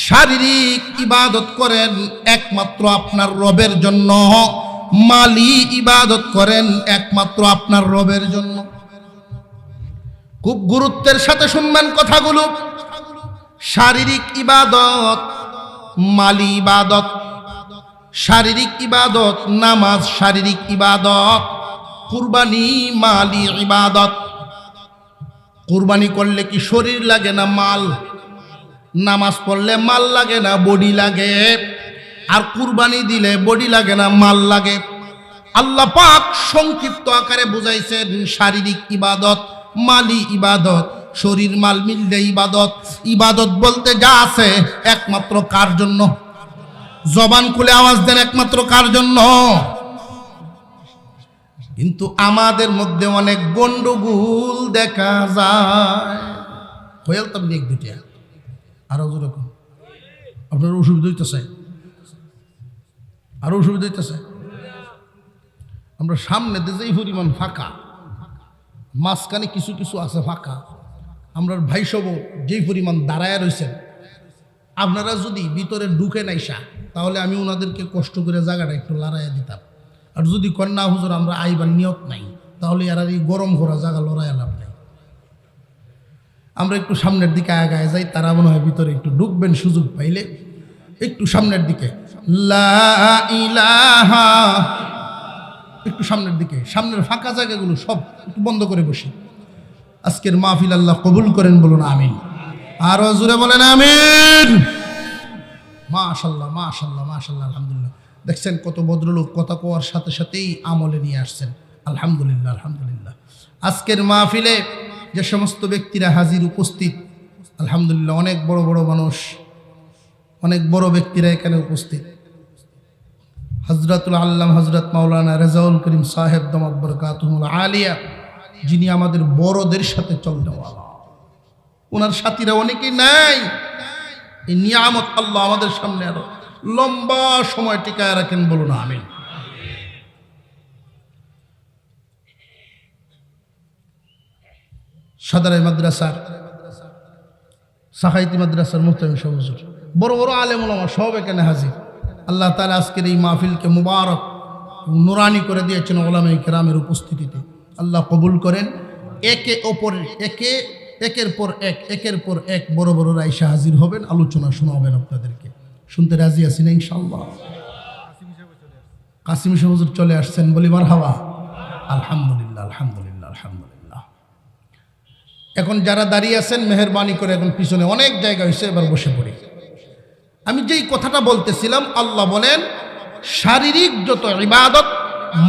শারীরিক ইবাদত করেন একমাত্র আপনার রবের জন্য, মালি ইবাদত করেন একমাত্র আপনার রবের জন্য। খুব গুরুত্বের সাথে শুনবেন কথাগুলো। শারীরিক ইবাদত, মালি ইবাদত। শারীরিক ইবাদত নামাজ, শারীরিক ইবাদত কুরবানি, মালি ইবাদত। কুরবানি করলে কি শরীর লাগে না মাল? নামাজ পড়লে মাল লাগে না বডি লাগে? আর কুরবানি দিলে বডি লাগে না মাল লাগে? আল্লাহ পাক সংক্ষিপ্ত আকারে বুঝাইছেন শারীরিক ইবাদত, মালি ইবাদত। শরীর মাল মিললে ইবাদত। ইবাদত বলতে যা আছে একমাত্র কার জন্য? জবান খুলে আওয়াজ দেন, একমাত্র কার জন্য? কিন্তু আমাদের মধ্যে অনেক গন্ডগোল দেখা যায়। হয়ে তো এক দুটিয়া আরো যেরকম আপনার অসুবিধা হইতেছে, আরো অসুবিধা হইতেছে। আমরা সামনে যেই পরিমাণ ফাঁকা, মাঝখানে কিছু কিছু আছে ফাঁকা। আমরা ভাই সব যেই পরিমাণ দাঁড়ায় রয়েছেন, আপনারা যদি ভিতরে ঢুকে নাইসা তাহলে আমি ওনাদেরকে কষ্ট করে জায়গাটা একটু লড়াইয়া দিতাম। আর যদি কন্যা হুজুর আমরা আইবার নিয়ত নাই, তাহলে আর এই গরম ঘোরা জায়গা লড়াইয়া লাভ নাই। আমরা একটু সামনের দিকে আগায় যাই, তারা মনে হয় ভিতরে একটু ঢুকবেন সুযোগ পাইলে। একটু সামনের দিকে, লা ইলাহা, একটু সামনের দিকে। সামনের ফাঁকা জায়গাগুলো সব একটু বন্ধ করে বসি। আজকের মাহফিল আল্লাহ কবুল করেন, বলুন আমিন। আরো জোরে বলেন আমিন। মাশাআল্লাহ মাশাআল্লাহ মাশাআল্লাহ, আলহামদুলিল্লাহ। দেখছেন কত ভদ্রলোক কথা কোয়ার সাথে সাথেই আমলে নিয়ে আসছেন। আলহামদুলিল্লাহ আলহামদুলিল্লাহ। আজকের মাহফিলে যে সমস্ত ব্যক্তিরা হাজির উপস্থিত, আলহামদুলিল্লাহ, অনেক বড় বড় মানুষ, অনেক বড় ব্যক্তিরা এখানে উপস্থিত। হযরতুল আল্লাম হযরত মাওলানা রেজাউল করিম সাহেব দামাত বরকাতুহুল আলিয়া, যিনি আমাদের বড়দের সাথে চলনেওয়ালা, ওনার সাথীরা অনেকেই নাই। এই নিয়ামত আল্লাহ আমাদের সামনে আরো লম্বা সময় টিকায় রাখেন, বলুন আমিন। সাদারাই মাদ্রাসার, সাখাইতি মাদ্রাসার মুহতামিম সাহেব হুজুর, বড় বড় আলেম ওলামা সব এখানে হাজির। আল্লাহ তাআলা আজকের এই মাহফিলকে মুবারক নুরানি করে দিয়েছেন ওলামায়ে কেরামের উপস্থিতিতে। আল্লাহ কবুল করেন। একের পর এক বড় বড় রাইসা হাজির হবেন, আলোচনা শোনাবেন আপনাদেরকে। শুনতে রাজি আছি না ইনশাআল্লাহ? কাসিম সাহেব হুজুর চলে আসছেন, বলি মারহাবা। আলহামদুলিল্লাহ আলহামদুলিল্লাহ আলহামদুলিল্লাহ। এখন যারা দাঁড়িয়ে আছেন মেহেরবানি করে, এখন পিছনে অনেক জায়গা হয়েছে, এবার বসে পড়ি। আমি যেই কথাটা বলতেছিলাম, আল্লাহ বলেন শারীরিক যত ইবাদত,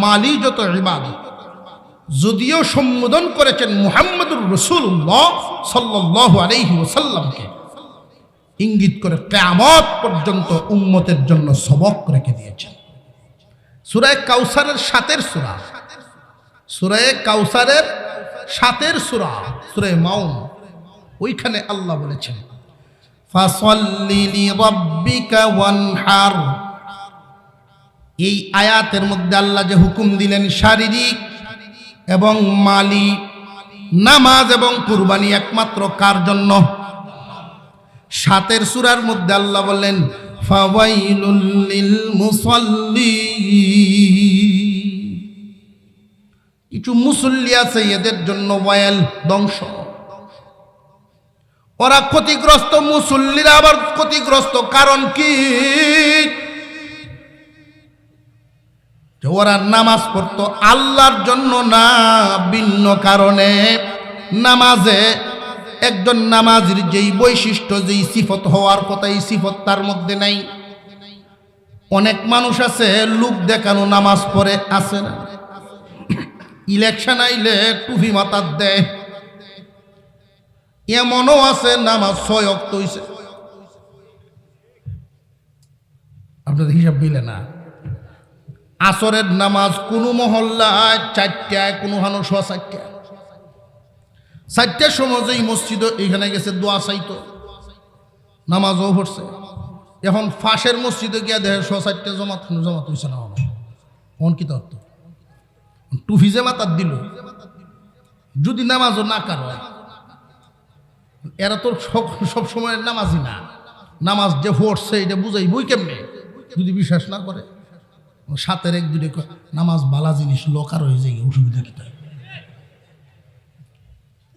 মালি যত ইবাদত, যদিও সম্বোধন করেছেন মুহাম্মদুর রাসূলুল্লাহ সাল্লাল্লাহু আলাইহি ওয়াসাল্লামকে, ইঙ্গিত করে কিয়ামত পর্যন্ত উম্মতের জন্য সবক রেখে দিয়েছেন। সূরা কাউসারের 7 সূরা, সূরা কাউসারের 7 সূরা, সূরা মাউন, ওইখানে আল্লাহ বলেছেন ফাসাল্লি লিরাব্বিকা ওয়ানহার। এই আয়াতের মধ্যে আল্লাহ যে হুকুম দিলেন শারীরিক এবং মালি নামাজ এবং কুরবানি একমাত্র কার জন্য? সাতের সূরার মধ্যে আল্লাহ বললেন ফাওয়াইলুল লিল মুসাল্লিন। কিছু মুসল্লি আছে এদের জন্য ওয়াইল, ধ্বংস। ওরা ক্ষতিগ্রস্ত, মুসল্লিরা আবার ক্ষতিগ্রস্ত। কারণ কি? ওরা নামাজ পড়তো আল্লাহর জন্য না, ভিন্ন কারণে। নামাজে একজন নামাজীর যেই বৈশিষ্ট্য, যেই সিফত হওয়ার কথা, এই সিফত তার মধ্যে নাই। অনেক মানুষ আছে লোক দেখানো নামাজ পড়ে, আছে না? ইলেকশন আইলে টুপি মাথার দেয়। এমনও আছে নামাজ 6 ওয়াক্ত হইছে, আপনাদের হিসাব মিলে না। আসরের নামাজ কোনো মহল্লায় 4টায়, কোনো হানো 4:30। 4টার সময় যেই মসজিদ এখানে গেছে দোয়া চাইতো, নামাজও পড়ছে। এখন ফাঁসের মসজিদে গিয়া দেখে 4:30 জমাত হয়েছে না। অন কি তত্ত্ব টুফি যে মাতার দিল, যদি নামাজও না কার হয়, এরা তো সব সময় নামাজি না। নামাজ যে পড়ছে এটা বুঝাই বই কেমনে যদি বিশ্বাস না করে। 7-এর 1-2 নামাজ বালা জিনিস, লোকার হয়ে যায়, অসুবিধা কি?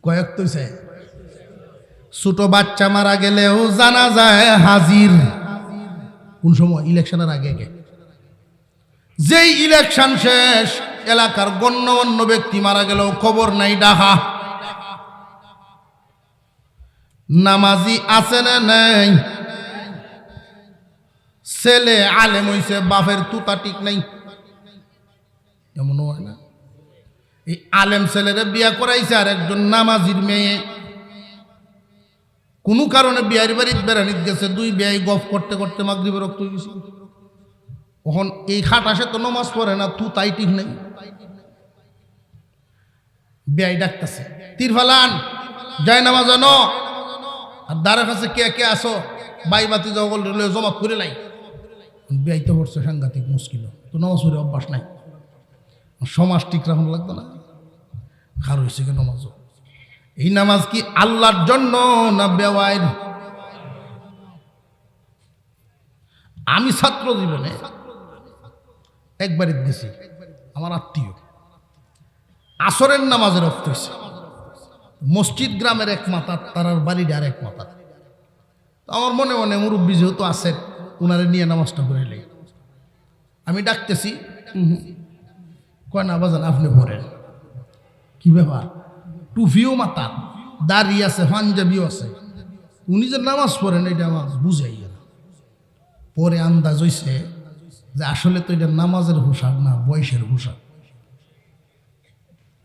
কয়েক তো ছোট বাচ্চা মারা গেলেও জানা যায় হাজির। কোন সময়? ইলেকশনের আগে আগে। যেই ইলেকশন শেষ, এলাকার গণ্যমান্য ব্যক্তি মারা গেলেও খবর নাই, ডাহা। নামাজি আছে না নাই? ছেলে আলেম হইছে, বাপের তুতা ঠিক নাই, এমনও হয় না? এই আলেম ছেলেরে বিয়া করাইছে আর একজন নামাজির মেয়ে, কোনো কারণে বিয়ার বাড়িতে বেড়ানিত গেছে, 2 বিয়াই গফ করতে করতে মাগরিবের রক্ত হয়ে গেছে। তখন এই খাটাসে তো নামাজ পড়ে না, তুতাই ঠিক নাই। বিয়াই ডাকতেছে, তিরফালান যায় নামাজ আনো, আর দ্বারের কাছে কে কে আসো, বাই বাতি জগল জমাত করে লাই। বিয়াই তো পড়ছে, সাংঘাতিক মুশকিল। তো নামাজ পড়ে অভ্যাস নাই, সমাজ ঠিক রাখুন লাগতো না। খার হয়েছে কি নামাজ? এই নামাজ কি আল্লাহর জন্য না বেওয়াইর? আমি ছাত্র জীবনে একবারই গেছি, আমার আত্মীয় আসরের নামাজের রক্ত হয়েছে। মসজিদ গ্রামের এক মাথা, তার বাড়ির আর এক মাথা। আমার মনে মনে মুরব্বী যেহেতু আছে, উনারে নিয়ে নামাজটা করে এলে। আমি ডাকতেছি, কয় না বাজান আপনি পড়েন। কি ব্যাপার? টুফিও মাতার, দাড়ি আছে, পাঞ্জাবিও আছে, উনি যে নামাজ পড়েন এটা আমার বুঝাই না। পরে আন্দাজ হইছে যে আসলে তো এটা নামাজের পোশাক না, বয়সের পোশাক।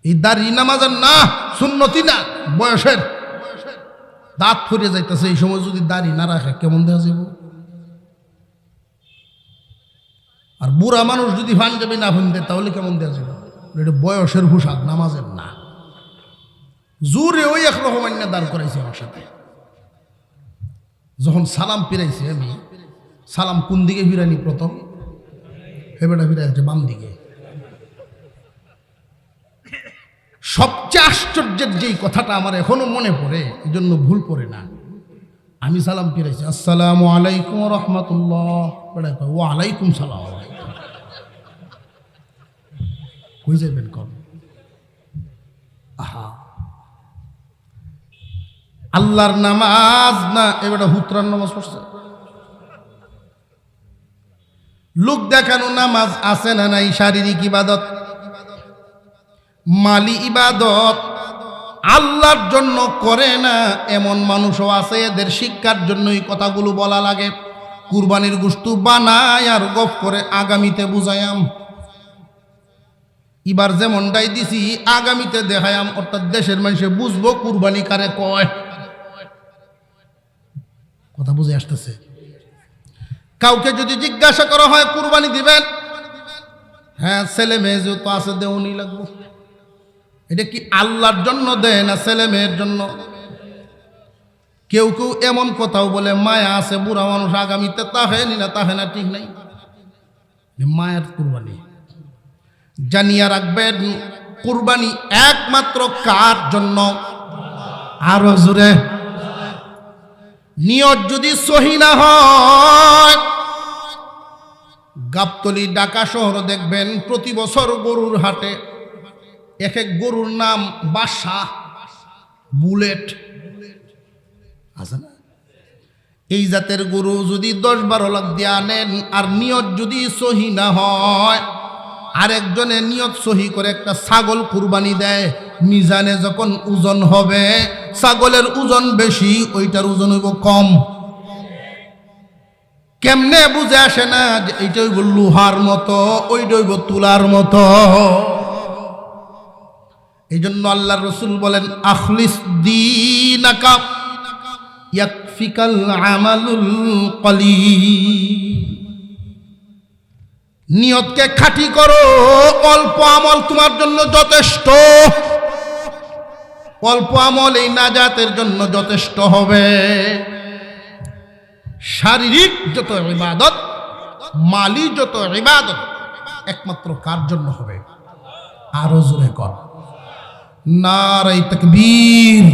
এই দাড়ি নামাজের না, সুন্নতি না, বয়সের। দাঁত ফুরে যাইতেছে, এই সময় যদি দাড়ি না রাখে কেমন দেখা যাব? আর বুড়া মানুষ যদি পাঞ্জাবি না ফুন দেয় তাহলে কেমন দেখা যাব? এটা বয়সের পোশাক, নামাজের না। জোরে ওই একরকম অন্য দাঁড় করাইছে আমার সাথে। যখন সালাম ফিরাইছি আমি, সালাম কোন দিকে ফিরানি? প্রথম হেবেটা ফিরাইছে বাম দিকে। সবচেয়ে আশ্চর্যের যেই কথাটা আমার এখনো মনে পড়ে, এই জন্য ভুল পড়ে না। আমি সালাম ফিরাইছি, আসসালামু আলাইকুম রহমতুল্লাহ। ওয়ালাইকুম সালাম। কই যাবেন কর? আহা, আল্লাহর নামাজ না এবারে হুতরার নামাজ পড়ছে। লোক দেখানো নামাজ আছে না নাই? শারীরিক ইবাদত, মালি ইবাদত আল্লাহর জন্য করে না এমন মানুষও আছে। এদের শিক্ষার জন্য এই কথাগুলো বলা লাগে। কুরবানির গোশত বানায় আর গফ করে আগামীতে বুঝায়াম। এবার যেমনটাই দিছি আগামীতে দেখায়াম, অর্থাৎ দেশের মানুষে বুঝবো কুরবানি কারে কয়। কথা বুঝে আসতেছে? কাউকে যদি জিজ্ঞাসা করা হয় কুরবানি দিবেন, হ্যাঁ ছেলে মেয়ে যেহেতু আছে দেউনি লাগবো। এটা কি আল্লাহর জন্য দেয় না ছেলে মেয়ের জন্য? কেউ কেউ এমন কথাও বলে মায়া আছে, বুড়া মানুষ আগামীতে তাহে না ঠিক নাই। মায়ের কুরবানি জানিয়া রাখবেন, কুরবানি একমাত্র কার জন্য? আরো জোরে। নিয়ত যদি সহি না হয়, গাবতলী ঢাকা শহর দেখবেন প্রতি বছর গরুর হাটে এক এক গরুর নাম বাদশা, বুলেট আছে না? এই জাতের গরু যদি 10-12 লাখ দিয়ে আনেন আর নিয়ত যদি সহি না হয়, আরেকজনে নিয়ত সহি করে একটা ছাগল কুরবানি দেয়, মিজানে যখন ওজন হবে ছাগলের ওজন বেশি, ওইটার ওজন হইব কম। কেমনে বুঝে আসে না যে এইটা হইব লোহার মতো, ওইটা হইব তুলার মতো। এই জন্য আল্লাহর রাসূল বলেন, আখলিস দীনাকা ইয়াকফিকাল আমালুল কলিল। নিয়তকে খাঁটি করো, অল্প আমল তোমার জন্য যথেষ্ট। অল্প আমল এই নাজাতের জন্য যথেষ্ট হবে। শারীরিক যত ইবাদত, মালি যত ইবাদত একমাত্র কার জন্য হবে? আরো জোরে কর, নারে তাকবীর।